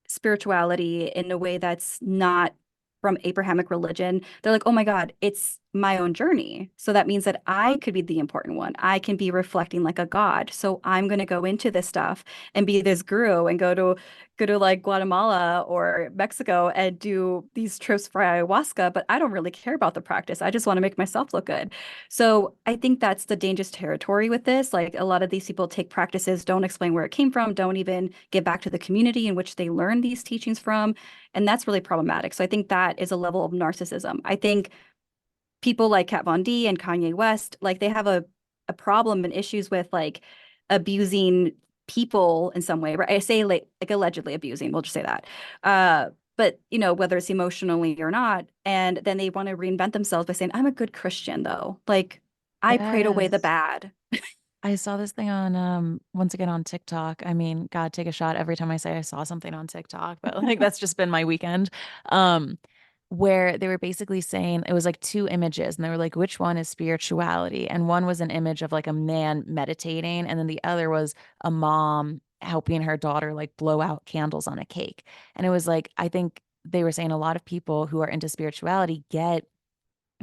spirituality in a way that's not from Abrahamic religion, they're like, oh my God, it's my own journey. So that means that I could be the important one. I can be reflecting like a god. So I'm going to go into this stuff and be this guru and go to like Guatemala or Mexico and do these trips for ayahuasca, but I don't really care about the practice. I just want to make myself look good. So I think that's the dangerous territory with this. Like a lot of these people take practices, don't explain where it came from, don't even get back to the community in which they learned these teachings from. And that's really problematic. So I think that is a level of narcissism. I think people like Kat Von D and Kanye West, like they have a problem and issues with like abusing people in some way, right? I say like allegedly abusing, we'll just say that. But whether it's emotionally or not, and then they want to reinvent themselves by saying, I'm a good Christian though. Like I prayed away the Yes. bad. I saw this thing on once again on TikTok. I mean, God, take a shot every time I say I saw something on TikTok, but like that's just been my weekend. Um, where they were basically saying it was like two images, and they were like, which one is spirituality? And one was an image of like a man meditating, and then the other was a mom helping her daughter like blow out candles on a cake. And it was like, I think they were saying a lot of people who are into spirituality get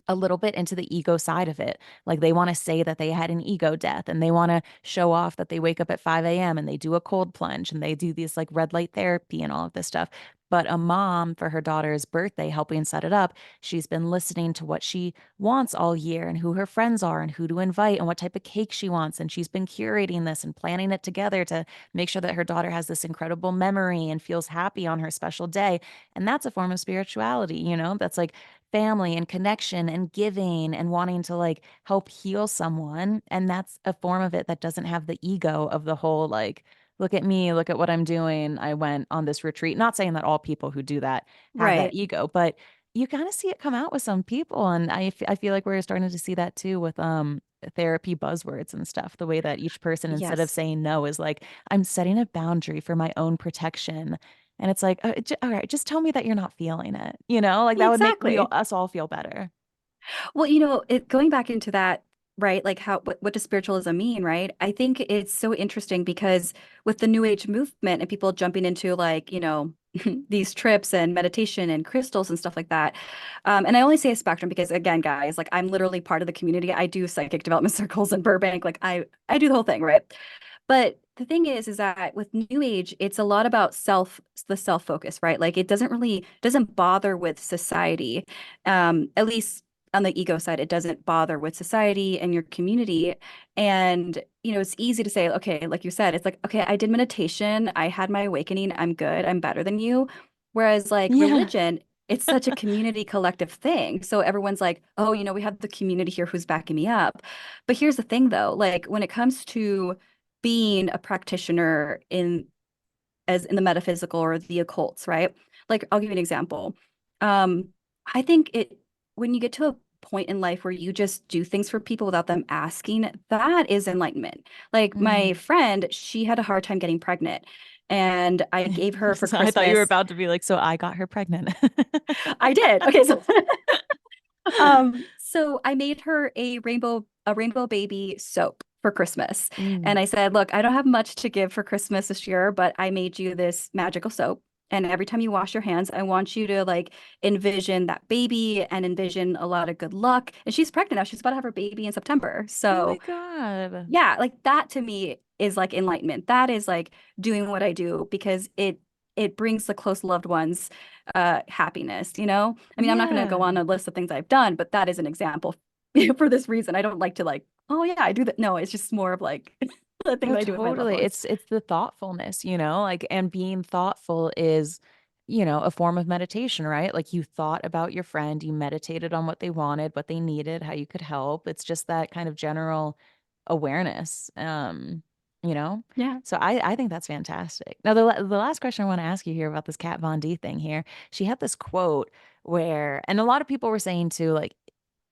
a little bit into the ego side of it. Like they want to say that they had an ego death and they want to show off that they wake up at 5 a.m. and they do a cold plunge and they do this like red light therapy and all of this stuff. But a mom for her daughter's birthday, helping set it up, she's been listening to what she wants all year and who her friends are and who to invite and what type of cake she wants. And she's been curating this and planning it together to make sure that her daughter has this incredible memory and feels happy on her special day. And that's a form of spirituality, that's like family and connection and giving and wanting to like help heal someone. And that's a form of it that doesn't have the ego of the whole like, look at me, look at what I'm doing. I went on this retreat. Not saying that all people who do that have that Right. ego, but you kind of see it come out with some people. And I feel like we're starting to see that too with therapy buzzwords and stuff. The way that each person, instead of Yes. saying no, is like, I'm setting a boundary for my own protection. And it's like, all right, just tell me that you're not feeling it. Like that would make Exactly. us all feel better. Well, going back into that, right? Like what does spiritualism mean, right? I think it's so interesting because with the New Age movement and people jumping into like, these trips and meditation and crystals and stuff like that. And I only say a spectrum because again, guys, like I'm literally part of the community. I do psychic development circles in Burbank. Like I do the whole thing, right? But the thing is that with New Age, it's a lot about the self focus, right? Like it doesn't bother with society, at least on the ego side, it doesn't bother with society and your community. And, it's easy to say, okay, like you said, it's like, okay, I did meditation, I had my awakening, I'm good, I'm better than you. Whereas like Yeah. religion, it's such a community collective thing. So everyone's like, oh, we have the community here who's backing me up. But here's the thing though, like when it comes to being a practitioner in the metaphysical or the occults, right? Like I'll give you an example. Um, I think it when you get to a point in life where you just do things for people without them asking, that is enlightenment. Like my Mm. friend, she had a hard time getting pregnant, and I gave her for So I thought you were Christmas. about to be like, so I got her pregnant. I did. Okay, so so I made her a rainbow baby soap for Christmas. Mm. And I said, look, I don't have much to give for Christmas this year, but I made you this magical soap. And every time you wash your hands, I want you to like envision that baby and envision a lot of good luck. And she's pregnant now. She's about to have her baby in September. Oh my So God. yeah, like that to me is like enlightenment. That is like doing what I do because it brings the close loved ones happiness, you know? I mean, I'm not going to go Yeah. on a list of things I've done, but that is an example for this reason. I don't like to like, oh yeah, I do that. No, it's just more of like the things No, I do with my loved totally. ones. It's the thoughtfulness, like, and being thoughtful is, a form of meditation, right? Like you thought about your friend, you meditated on what they wanted, what they needed, how you could help. It's just that kind of general awareness. You know? Yeah. So I think that's fantastic. Now the last question I want to ask you here about this Kat Von D thing here. She had this quote where, and a lot of people were saying too, like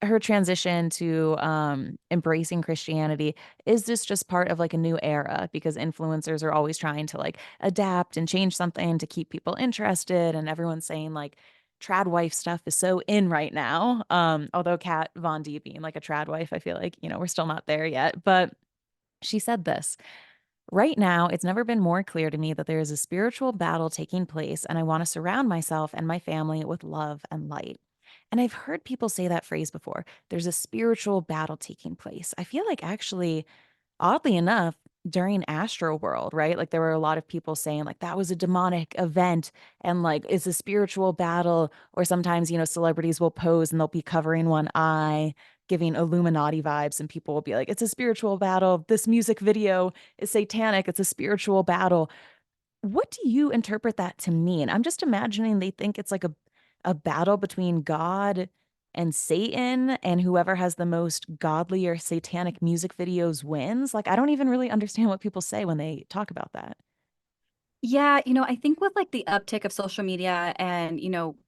her transition to embracing Christianity, is this just part of like a new era because influencers are always trying to like adapt and change something to keep people interested, and everyone's saying like trad wife stuff is so in right now. Although Kat Von D being like a trad wife, I feel like, we're still not there yet. But she said this: right now, it's never been more clear to me that there is a spiritual battle taking place, and I want to surround myself and my family with love and light. And I've heard people say that phrase before. There's a spiritual battle taking place. I feel like actually, oddly enough, during Astro World, right? Like there were a lot of people saying like that was a demonic event and like it's a spiritual battle. Or sometimes, celebrities will pose and they'll be covering one eye, giving Illuminati vibes, and people will be like, it's a spiritual battle. This music video is satanic. It's a spiritual battle. What do you interpret that to mean? I'm just imagining they think it's like a battle between God and Satan, and whoever has the most godly or satanic music videos wins. Like I don't even really understand what people say when they talk about that. Yeah, I think with like the uptick of social media and,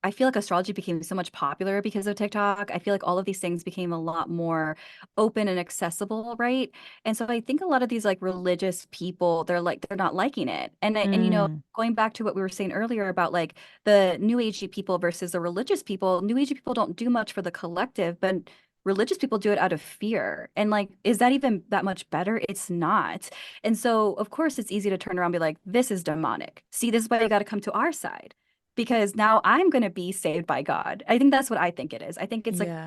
I feel like astrology became so much popular because of TikTok. I feel like all of these things became a lot more open and accessible, right? And so I think a lot of these like religious people, they're not liking it. And Mm, going back to what we were saying earlier about like the new agey people versus the religious people, new agey people don't do much for the collective, but religious people do it out of fear. And like, is that even that much better? It's not. And so, of course, it's easy to turn around and be like, this is demonic. See, this is why you got to come to our side because now I'm going to be saved by God. I think that's what I think it is. I think it's like yeah.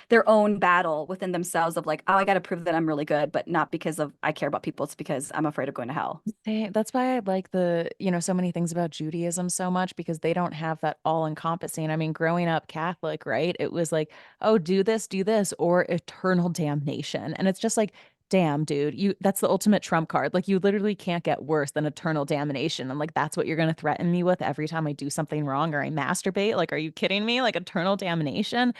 their own battle within themselves of like, oh, I got to prove that I'm really good, but not because of I care about people. It's because I'm afraid of going to hell. That's why I like so many things about Judaism so much, because they don't have that all encompassing. I mean, growing up Catholic, right? It was like, oh, do this, or eternal damnation. And it's just like, damn, dude, that's the ultimate trump card. Like you literally can't get worse than eternal damnation. And like that's what you're gonna threaten me with every time I do something wrong or I masturbate. Like, are you kidding me? Like eternal damnation.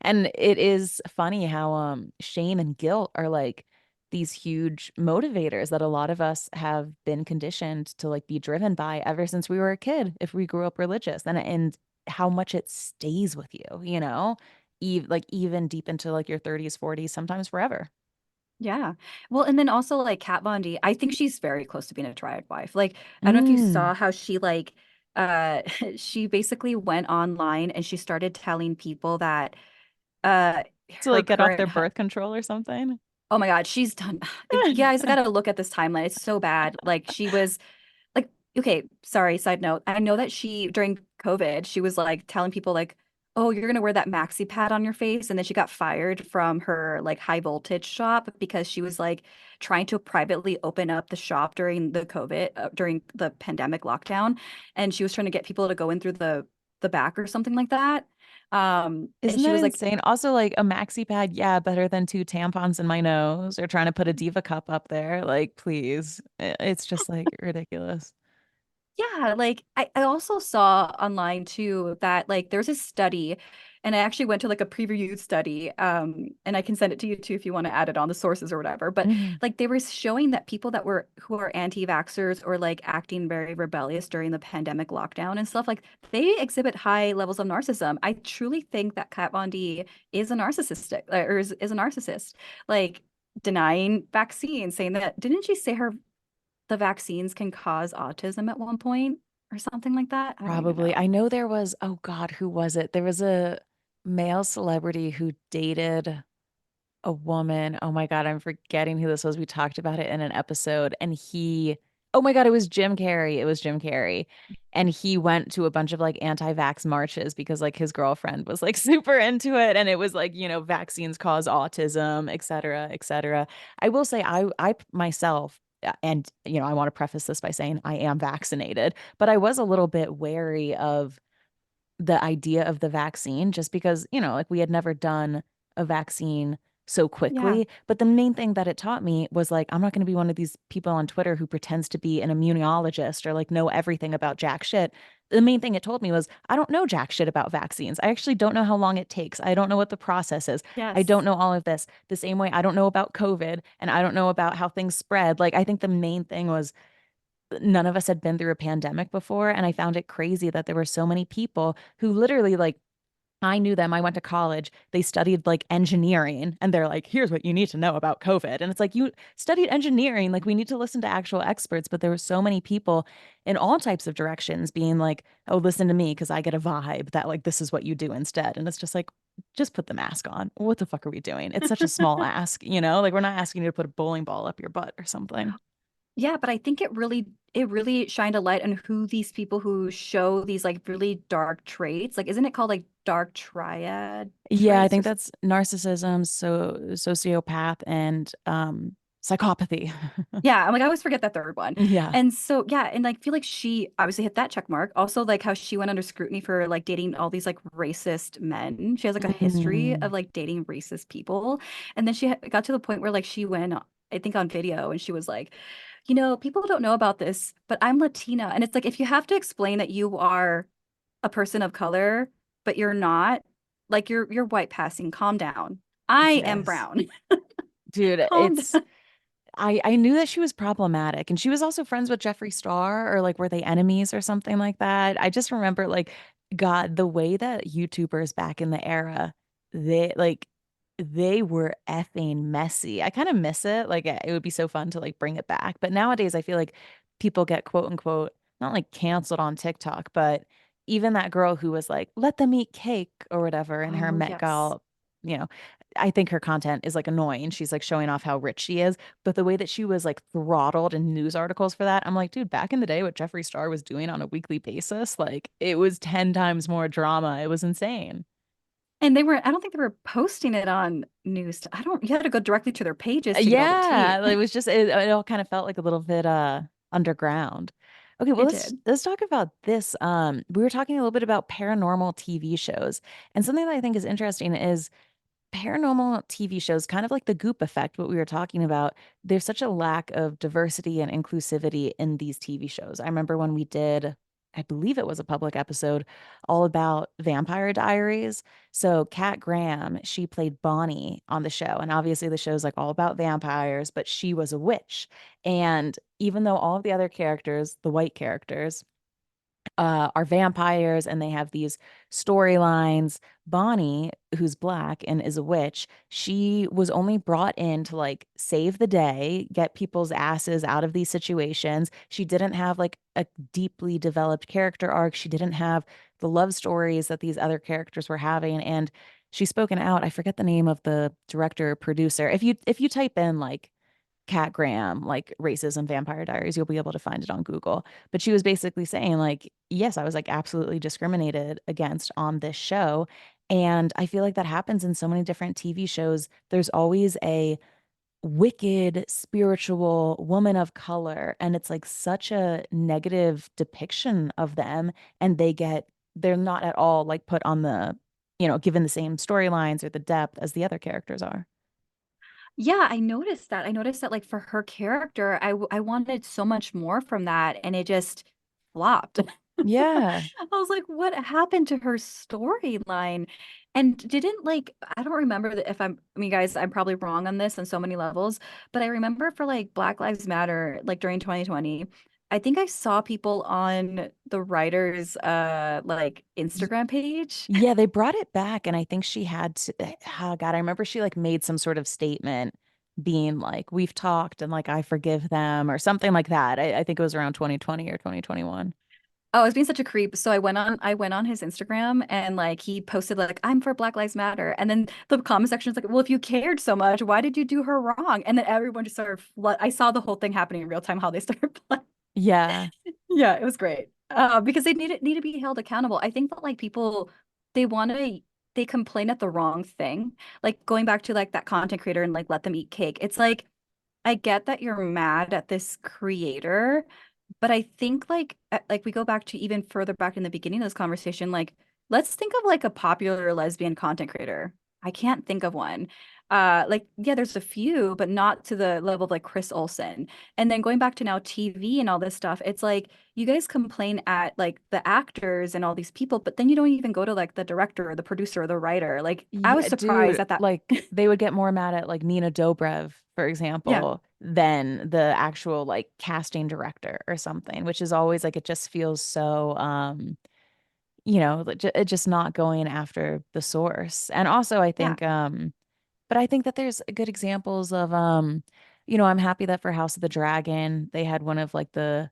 And it is funny how shame and guilt are like these huge motivators that a lot of us have been conditioned to like be driven by ever since we were a kid, if we grew up religious, and how much it stays with you, you know, like even deep into like your 30s, 40s, sometimes forever. Yeah. Well, and then also like Kat Von D, I think she's very close to being a triad wife. Like, I don't know if you Mm. saw how she like she basically went online and she started telling people that uh To her like get off their current birth control or something. oh my God, she's done. You guys gotta look at this timeline. It's so bad. Like she was like, okay, sorry, side note. I know that she, during COVID, she was like telling people like, oh, you're gonna wear that maxi pad on your face. And then she got fired from her like high voltage shop because she was like trying to privately open up the shop during the COVID, during the pandemic lockdown. And she was trying to get people to go in through the back or something like that. And Isn't she that was like, insane? Also, like a maxi pad, yeah, better than two tampons in my nose or trying to put a diva cup up there. Like, please. It's just like ridiculous. yeah, like I also saw online too that like there's a study and I actually went to like a previewed study and I can send it to you too if you want to add it on the sources or whatever. But Mhm. like they were showing that people that were who are anti-vaxxers or like acting very rebellious during the pandemic lockdown and stuff like they exhibit high levels of narcissism. I truly think that Kat Von D is a narcissistic or is a narcissist. Like denying vaccines, saying that didn't she say her the vaccines can cause autism at one point or something like that. I don't even Probably. know. I know there was, oh God, who was it? There was a male celebrity who dated a woman. Oh my God, I'm forgetting who this was. We talked about it in an episode, and oh my God, it was Jim Carrey. It was Jim Carrey. And he went to a bunch of like anti-vax marches because like his girlfriend was like super into it. And it was like, vaccines cause autism, et cetera, et cetera. I will say I myself, and I want to preface this by saying I am vaccinated, but I was a little bit wary of the idea of the vaccine just because, like we had never done a vaccine so Yeah. quickly. But the main thing that it taught me was like, I'm not going to be one of these people on Twitter who pretends to be an immunologist or like know everything about jack shit. The main thing it told me was, I don't know jack shit about vaccines. I actually don't know how long it takes. I don't know what the process is. I don't Yes. know all of this. The same way I don't know about COVID and I don't know about how things spread. Like, I think the main thing was none of us had been through a pandemic before. And I found it crazy that there were so many people who literally, like, I knew them. I went to college. They studied like engineering, and they're like, here's what you need to know about COVID. And it's like, you studied engineering. Like, we need to listen to actual experts. But there were so many people in all types of directions being like, oh, listen to me because I get a vibe that like this is what you do instead. And it's just like, just put the mask on. What the fuck are we doing? It's such a small ask, Like, we're not asking you to put a bowling ball up your butt or something. Yeah, but I think it really shined a light on who these people who show these like really dark traits. Like, isn't it called like dark triad Yeah, I traits or think something? that's narcissism, so sociopath, and psychopathy. Yeah, I'm like, I always forget that third one. Yeah. And so, yeah, and like, feel like she obviously hit that check mark. Also, like how she went under scrutiny for like dating all these like racist men. She has like a history Mm. of like dating racist people. And then got to the point where like she went, I think, on video and she was like, people don't know about this, but I'm Latina. And it's like, if you have to explain that you are a person of color, but you're not, like you're white passing, calm down. I am Yes. brown. Dude, Calm down. I knew that she was problematic, and she was also friends with Jeffree Star, or like were they enemies or something like that? I just remember like God, the way that YouTubers back in the era, they were effing messy. I kind of miss it. Like it would be so fun to like bring it back. But nowadays I feel like people get quote unquote not like canceled on TikTok, but even that girl who was like, let them eat cake or whatever in her Oh, Met yes. Gala, you know, I think her content is like annoying. She's like showing off how rich she is. But the way that she was like throttled in news articles for that, I'm like, dude, back in the day, what Jeffree Star was doing on a weekly basis, like it was 10 times more drama. It was insane. And I don't think they were posting it on news. You had to go directly to their pages to get all the tea. Yeah, it was just it all kind of felt like a little bit underground. Okay, well It let's did. let's talk about this. We were talking a little bit about paranormal TV shows. And something that I think is interesting is paranormal TV shows, kind of like the Goop effect, what we were talking about, there's such a lack of diversity and inclusivity in these TV shows. I remember when we did I believe it was a public episode all about Vampire Diaries. So Kat Graham, she played Bonnie on the show. And obviously the show's like all about vampires, but she was a witch. And even though all of the other characters, the white characters, are vampires and they have these storylines. Bonnie, who's black and is a witch, she was only brought in to like save the day, get people's asses out of these situations. She didn't have like a deeply developed character arc. She didn't have the love stories that these other characters were having. And she's spoken out. I forget the name of the director or producer. If you type in like Cat Graham, like racism vampire diaries, you'll be able to find it on Google. But she was basically saying, like, yes, I was like absolutely discriminated against on this show. And I feel like that happens in so many different TV shows. There's always a wicked spiritual woman of color, and it's like such a negative depiction of them. And they're not at all like put on the, given the same storylines or the depth as the other characters are. Yeah, I noticed that. I noticed that like for her character, I wanted so much more from that and it just flopped. Yeah. I was like, what happened to her storyline? And didn't like I don't remember that if I mean guys, I'm probably wrong on this on so many levels, but I remember for like Black Lives Matter like during 2020, I think I saw people on the writer's like Instagram page. Yeah, they brought it back, and I think she had to, oh God, I remember she like made some sort of statement being like, we've talked and like I forgive them or something like that. I think it was around 2020 or 2021. Oh, I was being such a creep. So I went on his Instagram and like he posted like I'm for Black Lives Matter. And then the comment section is like, well, if you cared so much, why did you do her wrong? And then everyone just started I saw the whole thing happening in real time, how they started flooding. Yeah. Yeah, it was great. Because they need to be held accountable. I think that like people they want to they complain at the wrong thing. Like going back to like that content creator and like let them eat cake. It's like I get that you're mad at this creator, but I think like we go back to even further back in the beginning of this conversation, like let's think of like a popular lesbian content creator. I can't think of one. Like yeah, there's a few, but not to the level of like Chris Olsen. And then going back to now TV and all this stuff, it's like you guys complain at like the actors and all these people, but then you don't even go to like the director or the producer or the writer. Like I was Yeah, surprised dude, at that. like they would get more mad at like Nina Dobrev, for Yeah. example, than the actual like casting director or something, which is always like it just feels so like, it just not going after the source. And also I Yeah. think but I think that there's good examples of I'm happy that for House of the Dragon, they had one of like the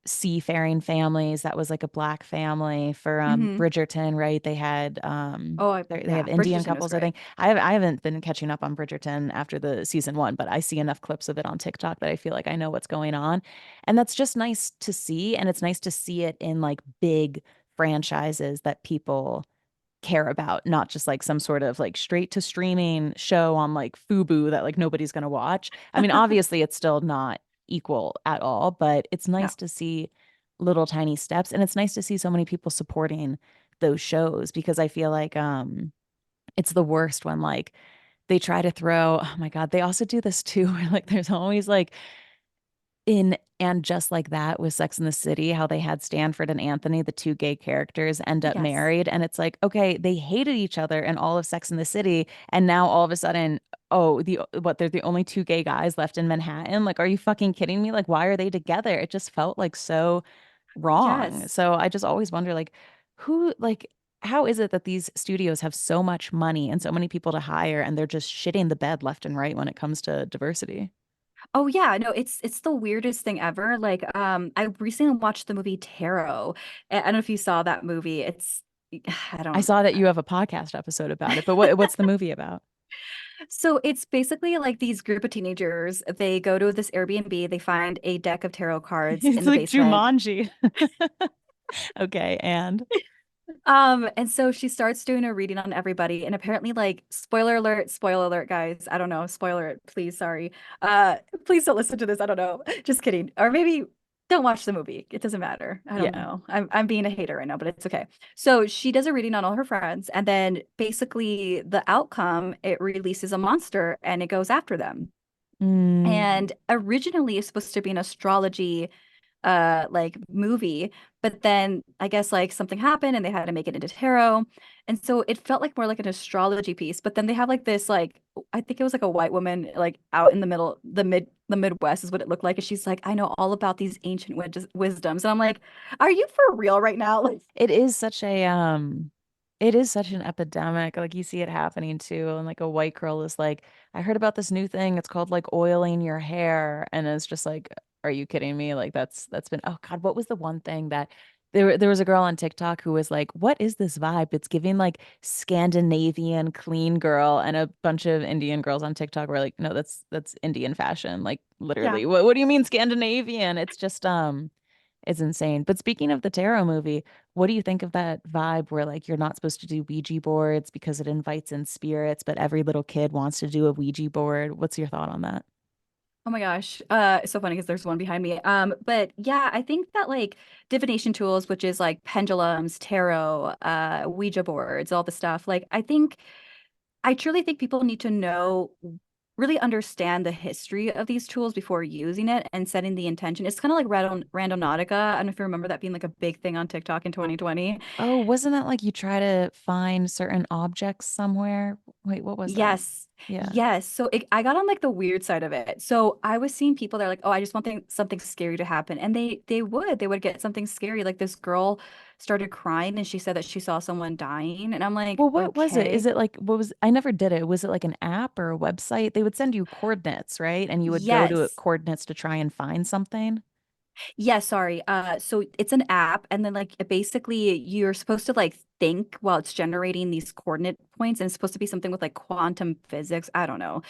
seafaring families that was like a black family. For Hmm. Bridgerton, right? They had they have Yeah, Indian Bridgerton was couples, I great. think. I haven't been catching up on Bridgerton after the season one, but I see enough clips of it on TikTok that I feel like I know what's going on. And that's just nice to see. And it's nice to see it in like big franchises that people care about, not just like some sort of like straight to streaming show on like Fubu that like nobody's going to watch. I mean, obviously it's still not equal at all, but it's No. nice to see little tiny steps, and it's nice to see so many people supporting those shows, because I feel like it's the worst when like they try to throw, oh my God, they also do this too where like there's always like in and just like that with Sex and the City, how they had Stanford and Anthony, the two gay characters, end up Yes. married. And it's like, okay, they hated each other in all of Sex and the City. And now all of a sudden, oh, they're the only two gay guys left in Manhattan. Like, are you fucking kidding me? Like, why are they together? It just felt like so wrong. Yes. So I just always wonder, like, how is it that these studios have so much money and so many people to hire, and they're just shitting the bed left and right when it comes to diversity? Oh yeah, no, it's the weirdest thing ever. Like, I recently watched the movie Tarot. I don't know if you saw that movie. It's I I don't saw that you have a podcast episode about it, but what's the movie about? so it's basically like these group of teenagers, they go to this Airbnb, they find a deck of tarot cards in It's the like basement. Jumanji. Okay, and And so she starts doing a reading on everybody, and apparently, like, spoiler alert, guys. I don't know, spoiler it, please, sorry. Please don't listen to this. I don't know. Just kidding. Or maybe don't watch the movie. It doesn't matter. I don't yeah. know. I'm being a hater right now, but it's okay. So she does a reading on all her friends, and then basically the outcome, it releases a monster and it goes after them. Mm, And originally it's supposed to be an astrology like movie, but then I guess like something happened and they had to make it into tarot. And so it felt like more like an astrology piece, but then they have like this like I think it was like a white woman like out in the middle the Midwest is what it looked like, and she's like, I know all about these ancient wisdoms. And I'm like, are you for real right now? Like, It is such a it is such an epidemic. Like you see it happening too. And like a white girl is like, I heard about this new thing. It's called like oiling your hair. And it's just like, are you kidding me? Like that's been oh God, what was the one thing that there was a girl on TikTok who was like, what is this vibe? It's giving like Scandinavian clean girl, and a bunch of Indian girls on TikTok were like, no, that's Indian fashion. Like yeah. literally. What do you mean Scandinavian? It's just it's insane. But speaking of the tarot movie, what do you think of that vibe where like you're not supposed to do Ouija boards because it invites in spirits, but every little kid wants to do a Ouija board? What's your thought on that? Oh my gosh. It's so funny because there's one behind me. But yeah, I think that like divination tools, which is like pendulums, tarot, Ouija boards, all the stuff, like I truly think people need to know, really understand the history of these tools before using it and setting the intention. It's kind of like Randonautica. I don't know if you remember that being like a big thing on TikTok in 2020. Oh, wasn't that like you try to find certain objects somewhere? Wait, what was that? Yes. Yeah. Yes. So I got on like the weird side of it. So I was seeing people that are like, oh, I just want something scary to happen. And they would get something scary. Like this girl started crying and she said that she saw someone dying. And I'm like, Well, what was it? Is okay. it like what was I never did it. Was it like an app or a website? They would send you coordinates, right? And you would go to Yes. coordinates to try and find something. Yes, sorry. So it's an app, and then like basically you're supposed to like think while it's generating these coordinate points, and it's supposed to be something with like quantum physics. I don't know.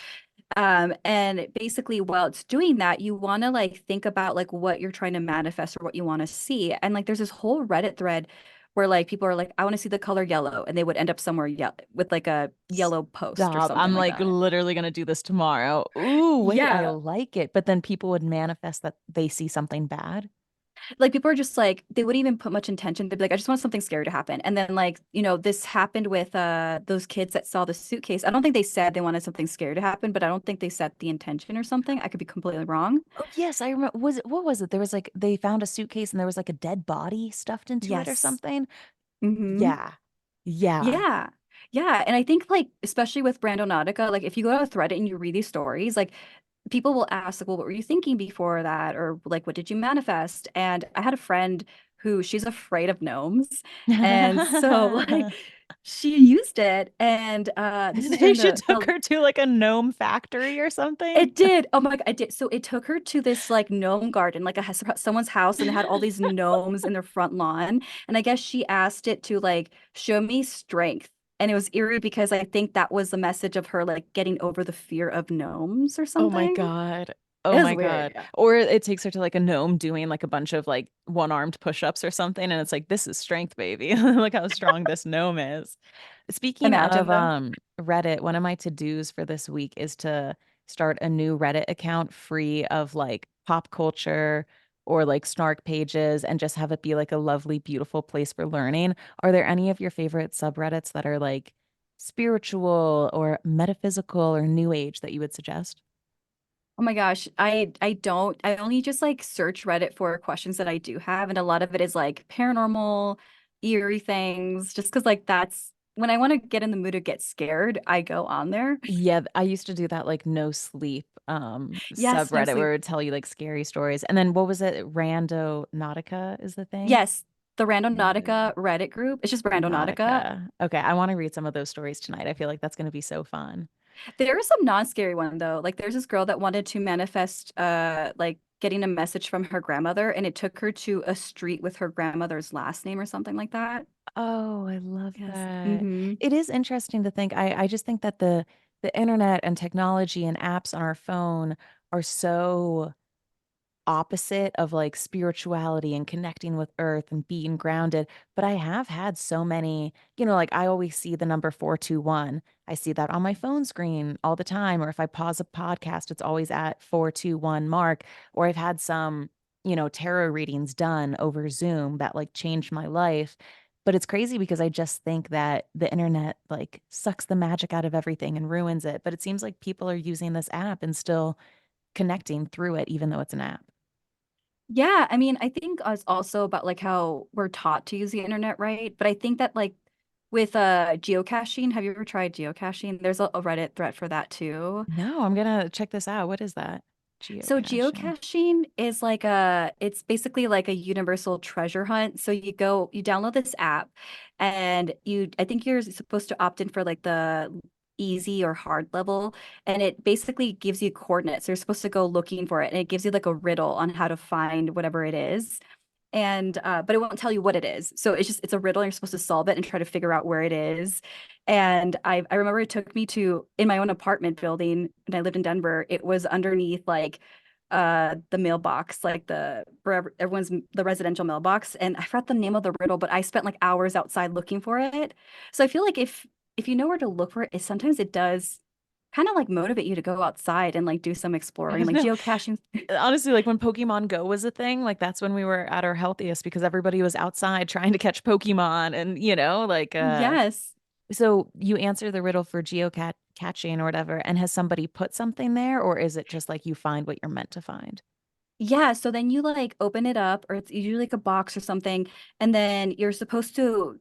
And basically while it's doing that, you want to like think about like what you're trying to manifest or what you want to see. And like there's this whole Reddit thread where like people are like, I want to see the color yellow, and they would end up somewhere with like a yellow post or Stop. something I'm like like that. literally gonna do this tomorrow. Ooh, wait, I Yeah. like it. But then people would manifest that they see something bad. Like people are just like they wouldn't even put much intention. They'd be like, I just want something scary to happen. And then like, this happened with those kids that saw the suitcase. I don't think they said they wanted something scary to happen, but I don't think they set the intention or something. I could be completely wrong. Oh, yes, I remember. Was it what was it? There was like they found a suitcase and there was like a dead body stuffed into it or Yes. something. Mm-hmm. Yeah. Yeah. Yeah. Yeah. And I think like especially with Brandonautica, like if you go to Reddit and you read these stories, like people will ask, like, well, what were you thinking before that? Or like, what did you manifest? And I had a friend who she's afraid of gnomes. And so like she used it and this is They during should took the her to like a gnome factory or something. it did. Oh my God, it did. So it took her to this like gnome garden, like someone's house, and they had all these gnomes in their front lawn. And I guess she asked it to like show me strength. And it was eerie because I think that was the message of her like getting over the fear of gnomes or Oh my something. God. It Oh was my weird. God. Yeah. Or it takes her to like a gnome doing like a bunch of like one-armed push-ups or something. And it's like, this is strength, baby. Look how strong this gnome is. Speaking Imagine of though. Reddit, one of my to-dos for this week is to start a new Reddit account free of like pop culture or like snark pages and just have it be like a lovely, beautiful place for learning. Are there any of your favorite subreddits that are like spiritual or metaphysical or new age that you would suggest? Oh my gosh, I only just like search Reddit for questions that I do have, and a lot of it is like paranormal, eerie things, just because like that's when I want to get in the mood to get scared, I go on there. Yeah, I used to do that like no sleep Yes, no subreddit where sleep. it would tell you like scary stories. And then what was it? Rando Nautica is the thing? Yes, the Randonautica Reddit group. It's just Randonautica. Nautica. Okay, I want to read some of those stories tonight. I feel like that's going to be so fun. There is some non-scary one though. Like there's this girl that wanted to manifest like getting a message from her grandmother, and it took her to a street with her grandmother's last name or something like that. Oh, I love Yes. that. Mm-hmm. It is interesting to think. I just think that the internet and technology and apps on our phone are so opposite of like spirituality and connecting with earth and being grounded. But I have had so many, like I always see the number 421. I see that on my phone screen all the time. Or if I pause a podcast, it's always at 421 mark. Or I've had some, tarot readings done over Zoom that like changed my life. But it's crazy because I just think that the internet like sucks the magic out of everything and ruins it. But it seems like people are using this app and still connecting through it, even though it's an app. Yeah, I mean, I think it's also about like how we're taught to use the internet, right? But I think that like with geocaching, have you ever tried geocaching? There's a Reddit thread for that too. No, I'm gonna check this out. What is that? So Geocaching. geocaching is like it's basically like a universal treasure hunt. So you download this app and I think you're supposed to opt in for like the easy or hard level. And it basically gives you coordinates. You're supposed to go looking for it. And it gives you like a riddle on how to find whatever it is. And but it won't tell you what it is. So it's a riddle and you're supposed to solve it and try to figure out where it is. And I remember it took me to in my own apartment building and I lived in Denver. It was underneath like the mailbox, like for everyone's the residential mailbox. And I forgot the name of the riddle, but I spent like hours outside looking for it. So I feel like if you know where to look for it, sometimes it does kind of like motivate you to go outside and like do some I exploring, don't like know. geocaching. Honestly, like when Pokemon Go was a thing, like that's when we were at our healthiest because everybody was outside trying to catch Pokemon and Yes. so you answer the riddle for geocat catching or whatever, and has somebody put something there, or is it just like you find what you're meant to find? Yeah, so then you like open it up, or it's usually like a box or something, and then you're supposed to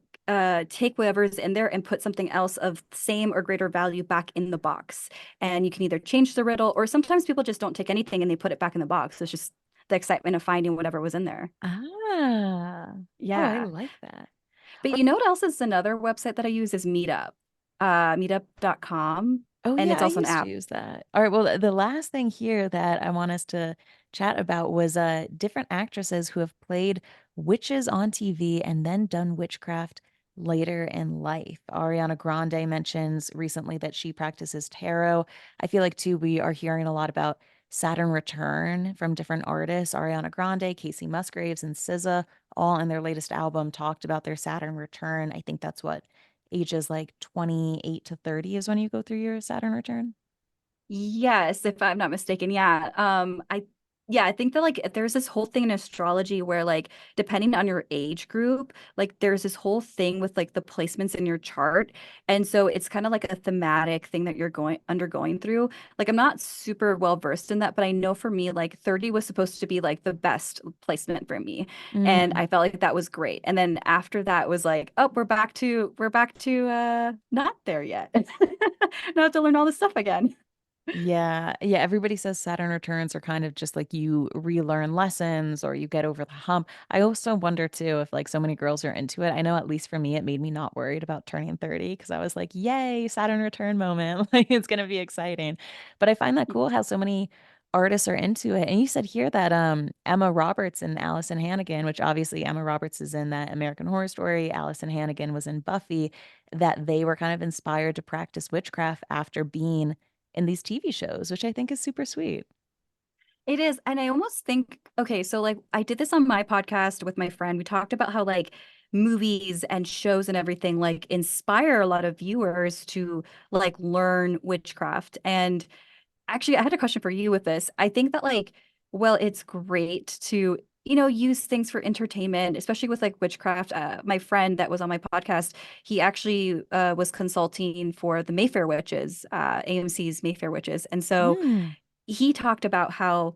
take whatever's in there and put something else of same or greater value back in the box. And you can either change the riddle, or sometimes people just don't take anything and they put it back in the box. It's just the excitement of finding whatever was in there. Ah, oh, I Yeah. like that. But you know what else is another website that I use is Meetup, meetup.com, Oh and yeah, it's I also an used to app. use that. All right, well, the last thing here that I want us to chat about was different actresses who have played witches on TV and then done witchcraft later in life. Ariana Grande mentions recently that she practices tarot. I feel like too we are hearing a lot about Saturn return from different artists. Ariana Grande, Casey Musgraves, and SZA all in their latest album talked about their Saturn return. I think that's what ages like 28 to 30 is when you go through your Saturn return. Yes, if I'm not mistaken. Yeah. I think that like there's this whole thing in astrology where like depending on your age group, like there's this whole thing with like the placements in your chart. And so it's kind of like a thematic thing that you're going undergoing through. Like I'm not super well versed in that, but I know for me like 30 was supposed to be like the best placement for me. And Mm. I felt like that was great. And then after that was like, oh, we're back to not there yet. Now I have to learn all this stuff again. Yeah. Yeah. Everybody says Saturn returns are kind of just like you relearn lessons or you get over the hump. I also wonder too if like so many girls are into it. I know at least for me, it made me not worried about turning 30 because I was like, yay, Saturn return moment. Like it's going to be exciting. But I find that cool how so many artists are into it. And you said here that Emma Roberts and Allison Hannigan, which obviously Emma Roberts is in that American Horror Story, Allison Hannigan was in Buffy, that they were kind of inspired to practice witchcraft after being in these TV shows, which I think is super sweet. It is. And I almost think, okay, so like I did this on my podcast with my friend. We talked about how like movies and shows and everything like inspire a lot of viewers to like learn witchcraft. And actually, I had a question for you with this. I think that like, well, it's great to, use things for entertainment, especially with like witchcraft. My friend that was on my podcast, he actually was consulting for the Mayfair Witches, AMC's Mayfair Witches. And so Mm. he talked about how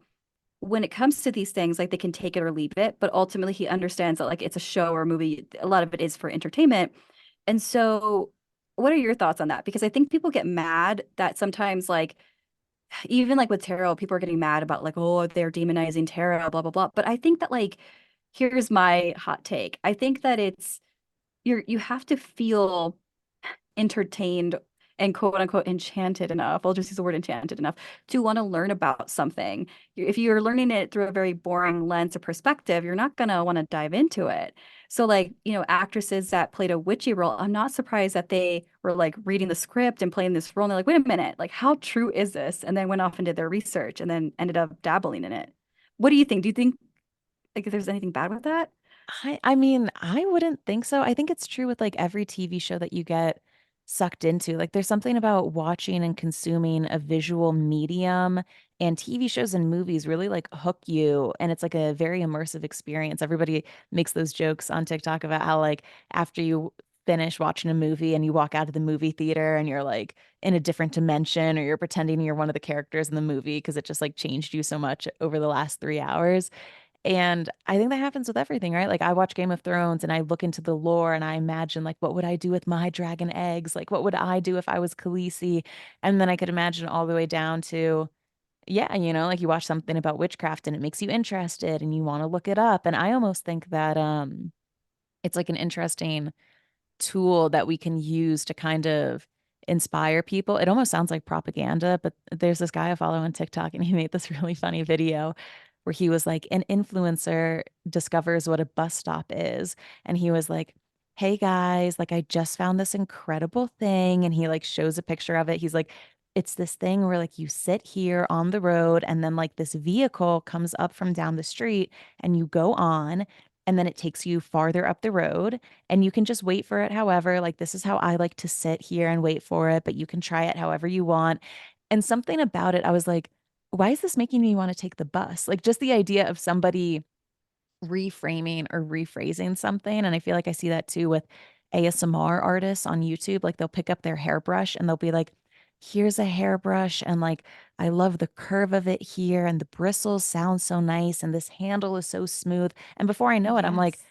when it comes to these things, like they can take it or leave it, but ultimately he understands that like it's a show or a movie, a lot of it is for entertainment. And so, what are your thoughts on that? Because I think people get mad that sometimes, like, even like with tarot, people are getting mad about like, oh, they're demonizing tarot, blah, blah, blah. But I think that, like, here's my hot take. I think that you have to feel entertained and quote unquote enchanted enough. I'll just use the word enchanted enough to want to learn about something. If you're learning it through a very boring lens or perspective, you're not going to want to dive into it. So, like, actresses that played a witchy role, I'm not surprised that they were like reading the script and playing this role. And they're like, wait a minute, like, how true is this? And then went off and did their research and then ended up dabbling in it. What do you think? Do you think like if there's anything bad with that? I mean, I wouldn't think so. I think it's true with like every TV show that you get sucked into. Like there's something about watching and consuming a visual medium, and TV shows and movies really like hook you, and it's like a very immersive experience. Everybody makes those jokes on TikTok about how like after you finish watching a movie and you walk out of the movie theater and you're like in a different dimension or you're pretending you're one of the characters in the movie because it just like changed you so much over the last 3 hours. And I think that happens with everything, right? Like I watch Game of Thrones and I look into the lore and I imagine like what would I do with my dragon eggs? Like what would I do if I was Khaleesi? And then I could imagine all the way down to, yeah, like you watch something about witchcraft and it makes you interested and you want to look it up. And I almost think that it's like an interesting tool that we can use to kind of inspire people. It almost sounds like propaganda, but there's this guy I follow on TikTok and he made this really funny video where he was like, an influencer discovers what a bus stop is. And he was like, hey guys, like I just found this incredible thing. And he like shows a picture of it. He's like, it's this thing where like you sit here on the road and then like this vehicle comes up from down the street and you go on and then it takes you farther up the road and you can just wait for it. However, like this is how I like to sit here and wait for it, but you can try it however you want. And something about it, I was like, why is this making me want to take the bus? Like just the idea of somebody reframing or rephrasing something. And I feel like I see that too with ASMR artists on YouTube. Like they'll pick up their hairbrush and they'll be like, here's a hairbrush. And like, I love the curve of it here. And the bristles sound so nice. And this handle is so smooth. And before I know it, I'm like, Yes.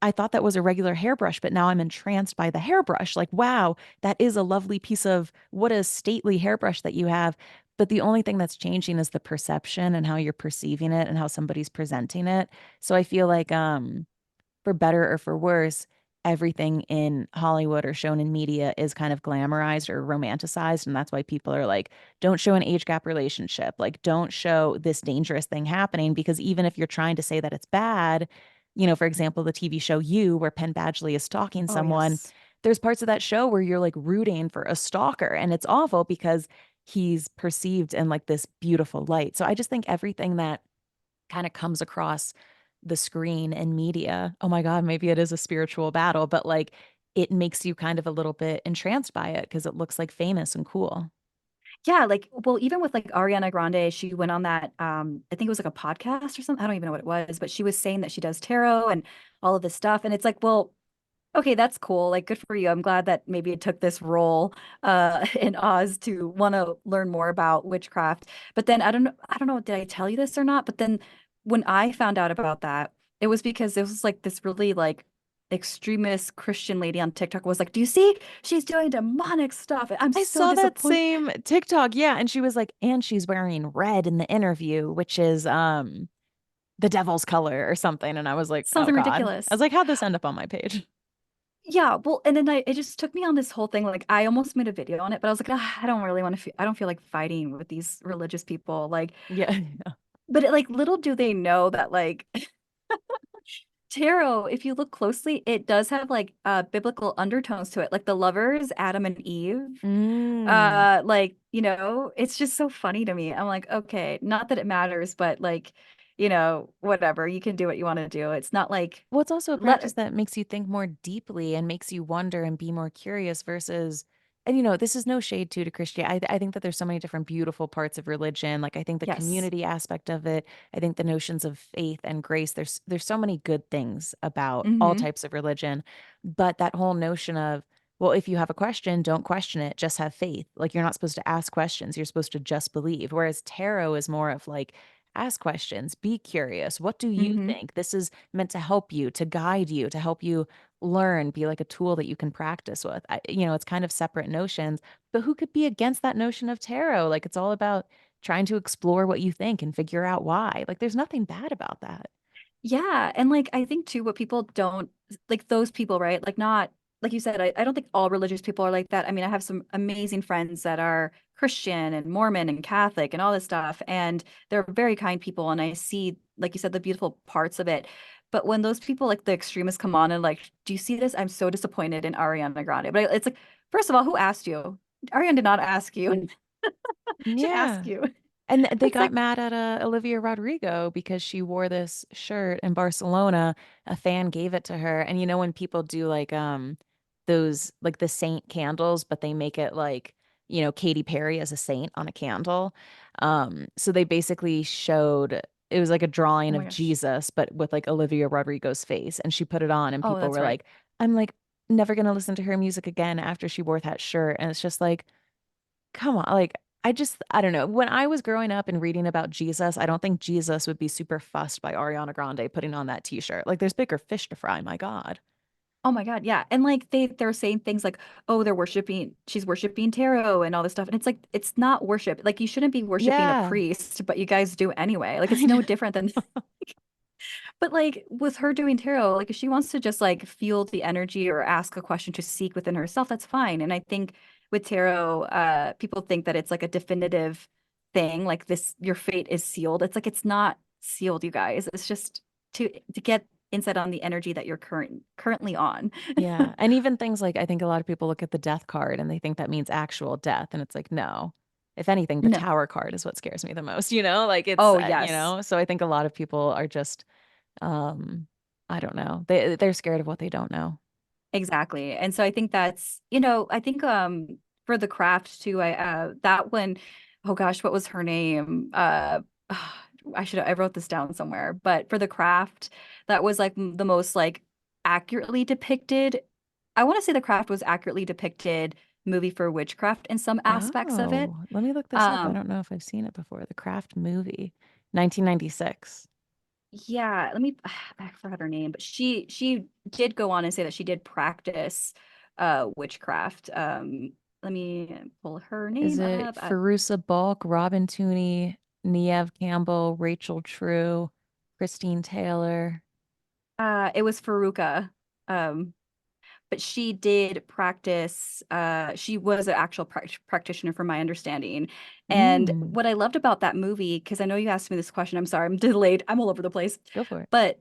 I thought that was a regular hairbrush, but now I'm entranced by the hairbrush. Like, wow, that is a lovely piece of what a stately hairbrush that you have. But the only thing that's changing is the perception and how you're perceiving it and how somebody's presenting it. So I feel like for better or for worse, everything in Hollywood or shown in media is kind of glamorized or romanticized. And that's why people are like, don't show an age gap relationship. Like, don't show this dangerous thing happening. Because even if you're trying to say that it's bad, for example, the TV show You, where Penn Badgley is stalking Oh, someone, yes. there's parts of that show where you're like rooting for a stalker. And it's awful because he's perceived in like this beautiful light. So I just think everything that kind of comes across the screen and media. Oh my God, maybe it is a spiritual battle, but like it makes you kind of a little bit entranced by it because it looks like famous and cool. Yeah, like, well, even with like Ariana Grande, she went on that I think it was like a podcast or something. I don't even know what it was, but she was saying that she does tarot and all of this stuff. And it's like, well, okay, that's cool. Like, good for you. I'm glad that maybe it took this role in Oz to want to learn more about witchcraft. But then I don't know, did I tell you this or not? But then when I found out about that, it was because it was like this really like extremist Christian lady on TikTok was like, "Do you see? She's doing demonic stuff. I'm I so saw that disappointed." same TikTok. Yeah. And she was like, and she's wearing red in the interview, which is the devil's color or something. And I was like, oh Something God. I was ridiculous. like, how'd this end up on my page? Yeah, well, and then it just took me on this whole thing. Like, I almost made a video on it, but I was like, "Ah, I don't really want to feel, I don't feel like fighting with these religious people. Like, Yeah. but like little do they know that like tarot, if you look closely, it does have like biblical undertones to it. Like the lovers, Adam and Eve. Mm. Like, it's just so funny to me. I'm like, okay, not that it matters, but like, whatever, you can do what you want to do. It's not like Well, it's also a practice let that makes you think more deeply and makes you wonder and be more curious versus, and this is no shade to Christianity. I think that there's so many different beautiful parts of religion. Like I think the yes. community aspect of it, I think the notions of faith and grace, there's so many good things about all Mm-hmm. types of religion. But that whole notion of, well, if you have a question, don't question it, just have faith. Like you're not supposed to ask questions, you're supposed to just believe. Whereas tarot is more of like, ask questions, be curious. What do you Mm-hmm. think? This is meant to help you, to guide you, to help you learn, be like a tool that you can practice with. It's kind of separate notions, but who could be against that notion of tarot? Like it's all about trying to explore what you think and figure out why. Like there's nothing bad about that. Yeah, and like I think too, what people don't like those people, right? Like not like you said, I don't think all religious people are like that. I mean, I have some amazing friends that are Christian and Mormon and Catholic and all this stuff, and they're very kind people, and I see, like you said, the beautiful parts of it. But when those people like the extremists come on and like, do you see this? I'm so disappointed in Ariana Grande. But it's like, first of all, who asked you? Ariana did not ask you. Should ask Yeah. you. And they It's got like, mad at Olivia Rodrigo because she wore this shirt in Barcelona. A fan gave it to her. And when people do like those like the saint candles, but they make it like, Katy Perry as a saint on a candle. So they basically showed it was like a oh drawing my of gosh. Jesus, but with like Olivia Rodrigo's face. And she put it on and Oh, people that's were right. like, I'm like never gonna listen to her music again after she wore that shirt. And it's just like, come on, like I don't know. When I was growing up and reading about Jesus, I don't think Jesus would be super fussed by Ariana Grande putting on that t-shirt. Like there's bigger fish to fry, my God. Oh my God, yeah. And like they're saying things like, oh, she's worshiping tarot and all this stuff. And it's like it's not worship. Like you shouldn't be worshiping a Yeah, priest, but you guys do anyway. Like I it's no know. different than but like with her doing tarot, like if she wants to just like feel the energy or ask a question to seek within herself, that's fine. And I think with tarot, people think that it's like a definitive thing, like this, your fate is sealed. It's like it's not sealed, you guys. It's just to get insight on the energy that you're currently on. Yeah. And even things like I think a lot of people look at the death card and they think that means actual death. And it's like, no. If anything, the No. tower card is what scares me the most, you know? Like it's Oh, yes. so I think a lot of people are just um I don't know. They're scared of what they don't know. Exactly. And so I think that's, you know, I think for the craft too, that one, oh gosh, what was her name? I wrote this down somewhere, but for the craft, that was like the most like accurately depicted. I want to say the craft was accurately depicted movie for witchcraft in some aspects of it. Oh, let me look this up. I Um, don't know if I've seen it before. The Craft movie, 1996. yeah, let me I forgot her name, but she did go on and say that she did practice witchcraft. Let me pull her Is name it up. Farusa Balk, Robin Tooney, Neve Campbell, Rachel True, Christine Taylor? It was Faruka. Um, but she did practice she was an actual practitioner from my understanding. And Mm, what I loved about that movie, because I know you asked me this question, I'm sorry, I'm delayed, I'm all over the place, go for it. but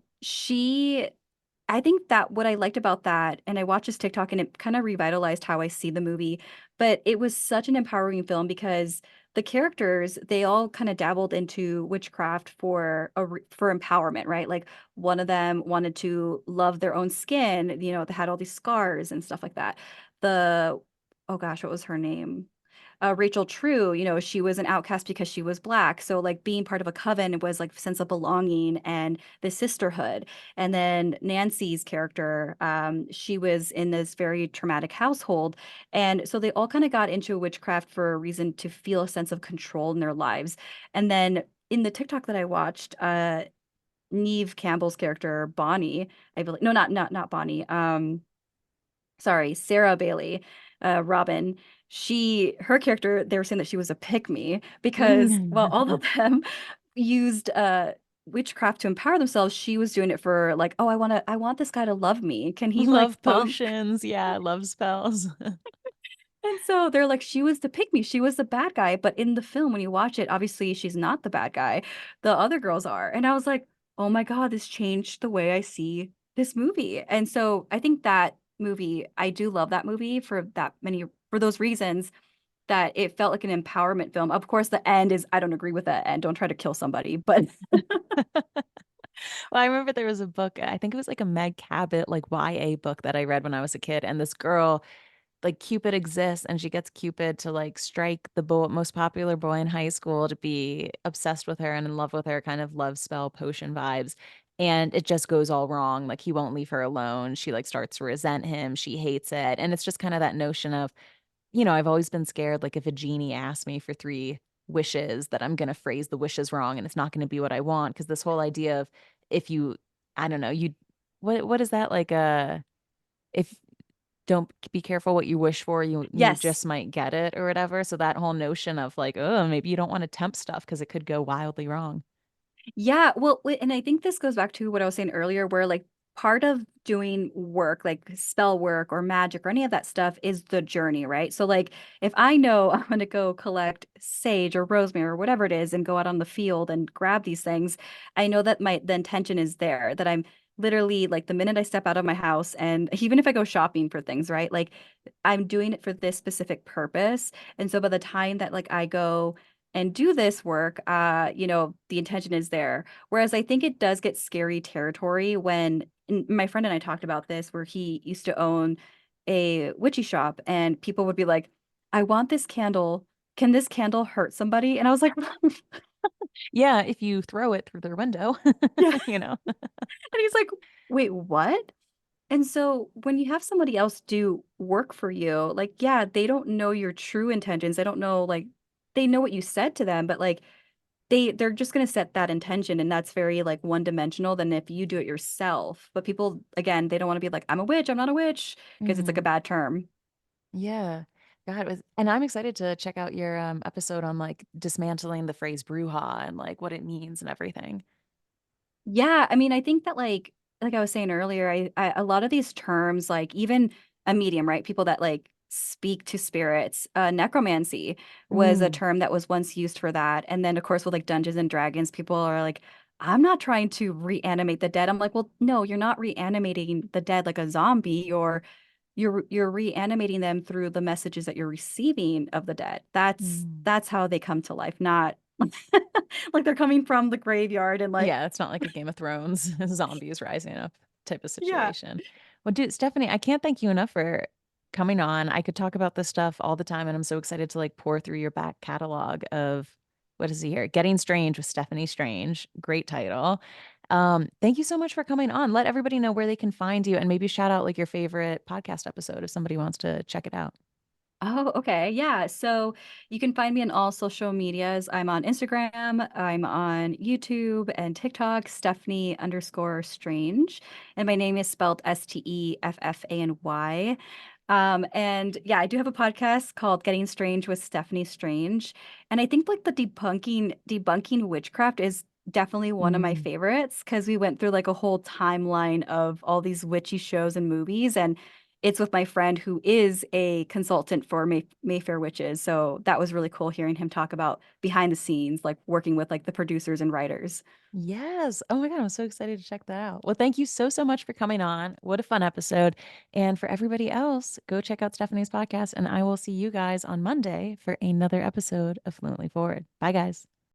I think that what I liked about that, and I watched this TikTok and it kind of revitalized how I see the movie, but it was such an empowering film because the characters, they all kind of dabbled into witchcraft for empowerment, right? Like one of them wanted to love their own skin, you know, they had all these scars and stuff like that. The, oh gosh, what was her name? Rachel True, you know, she was an outcast because she was black. So like being part of a coven was like sense of belonging and the sisterhood. And then Nancy's character, she was in this very traumatic household. And so they all kind of got into witchcraft for a reason to feel a sense of control in their lives. And then in the TikTok that I watched, Neve Campbell's character, Bonnie, I believe, no, not Bonnie. Sorry, Sarah Bailey, Robin, her character, they were saying that she was a pick me because while all of them used witchcraft to empower themselves, she was doing it for like, oh, I want this guy to love me. Can he like Love bump? potions. Yeah, love spells. And so they're like, she was the pick me, she was the bad guy. But in the film, when you watch it, obviously she's not the bad guy. The other girls are. And I was like, oh my God, this changed the way I see this movie. And so I think that movie, I do love that movie for those reasons that it felt like an empowerment film. Of course, the end is, I don't agree with that end. Don't try to kill somebody. But Well, I remember there was a book, I think it was like a Meg Cabot, like YA book that I read when I was a kid. And this girl, like Cupid exists, and she gets Cupid to like strike the most popular boy in high school to be obsessed with her and in love with her, kind of love spell potion vibes. And it just goes all wrong. Like he won't leave her alone. She like starts to resent him. She hates it. And it's just kind of that notion of, I've always been scared, like if a genie asks me for three wishes, that I'm going to phrase the wishes wrong and it's not going to be what I want. Because this whole idea of if you, I don't know, what is that like? If don't be careful what you wish for, you yes, just might get it or whatever. So that whole notion of like, oh, maybe you don't want to tempt stuff because it could go wildly wrong. yeah, well, and I think this goes back to what I was saying earlier, where like part of doing work, like spell work or magic or any of that stuff, is the journey, right? So, like, if I know I'm going to go collect sage or rosemary or whatever it is and go out on the field and grab these things, I know that the intention is there, that I'm literally like the minute I step out of my house, and even if I go shopping for things, right? Like, I'm doing it for this specific purpose. And so by the time that like I go and do this work, you know, the intention is there. Whereas I think it does get scary territory when my friend and I talked about this, where he used to own a witchy shop, and people would be like, I want this candle. Can this candle hurt somebody? And I was like, Yeah, if you throw it through their window, yeah. you know. And he's like, wait, what? And so when you have somebody else do work for you, like, yeah, they don't know your true intentions. They don't know, like, they know what you said to them, but like they're just going to set that intention, and that's very like one dimensional than if you do it yourself. But people, again, they don't want to be like, I'm a witch, I'm not a witch, because it's like a Hmm. bad term. Yeah. God, and I'm excited to check out your episode on like dismantling the phrase bruja and like what it means and everything. Yeah, I mean, I think that like I was saying earlier, I a lot of these terms, like even a medium, right? People that like speak to spirits, necromancy was a Mm. term that was once used for that. And then of course with like Dungeons and Dragons, people are like, I'm not trying to reanimate the dead. I'm like, well, no, you're not reanimating the dead like a zombie, or you're reanimating them through the messages that you're receiving of the dead. Mm. That's how they come to life, not like they're coming from the graveyard and like Yeah, it's not like a Game of Thrones zombies rising up type of yeah. situation. Well, dude, Steffany, I can't thank you enough for coming on. I could talk about this stuff all the time, and I'm so excited to like pour through your back catalog of what is he here? Getting Strange with Stephanie Strange. Great title. Thank you so much for coming on. Let everybody know where they can find you and maybe shout out like your favorite podcast episode if somebody wants to check it out. Oh, okay. Yeah. So you can find me on all social medias. I'm on Instagram, I'm on YouTube and TikTok, Stephanie_Strange. And my name is spelled Steffany. And yeah, I do have a podcast called Getting Strange with Stephanie Strange. And I think like the debunking witchcraft is definitely one of my Mm. favorites because we went through like a whole timeline of all these witchy shows and movies. And it's with my friend who is a consultant for Mayfair Witches. So that was really cool hearing him talk about behind the scenes, like working with like the producers and writers. Yes. Oh my God, I'm so excited to check that out. Well, thank you so, so much for coming on. What a fun episode. And for everybody else, go check out Stephanie's podcast, and I will see you guys on Monday for another episode of Fluently Forward. Bye, guys.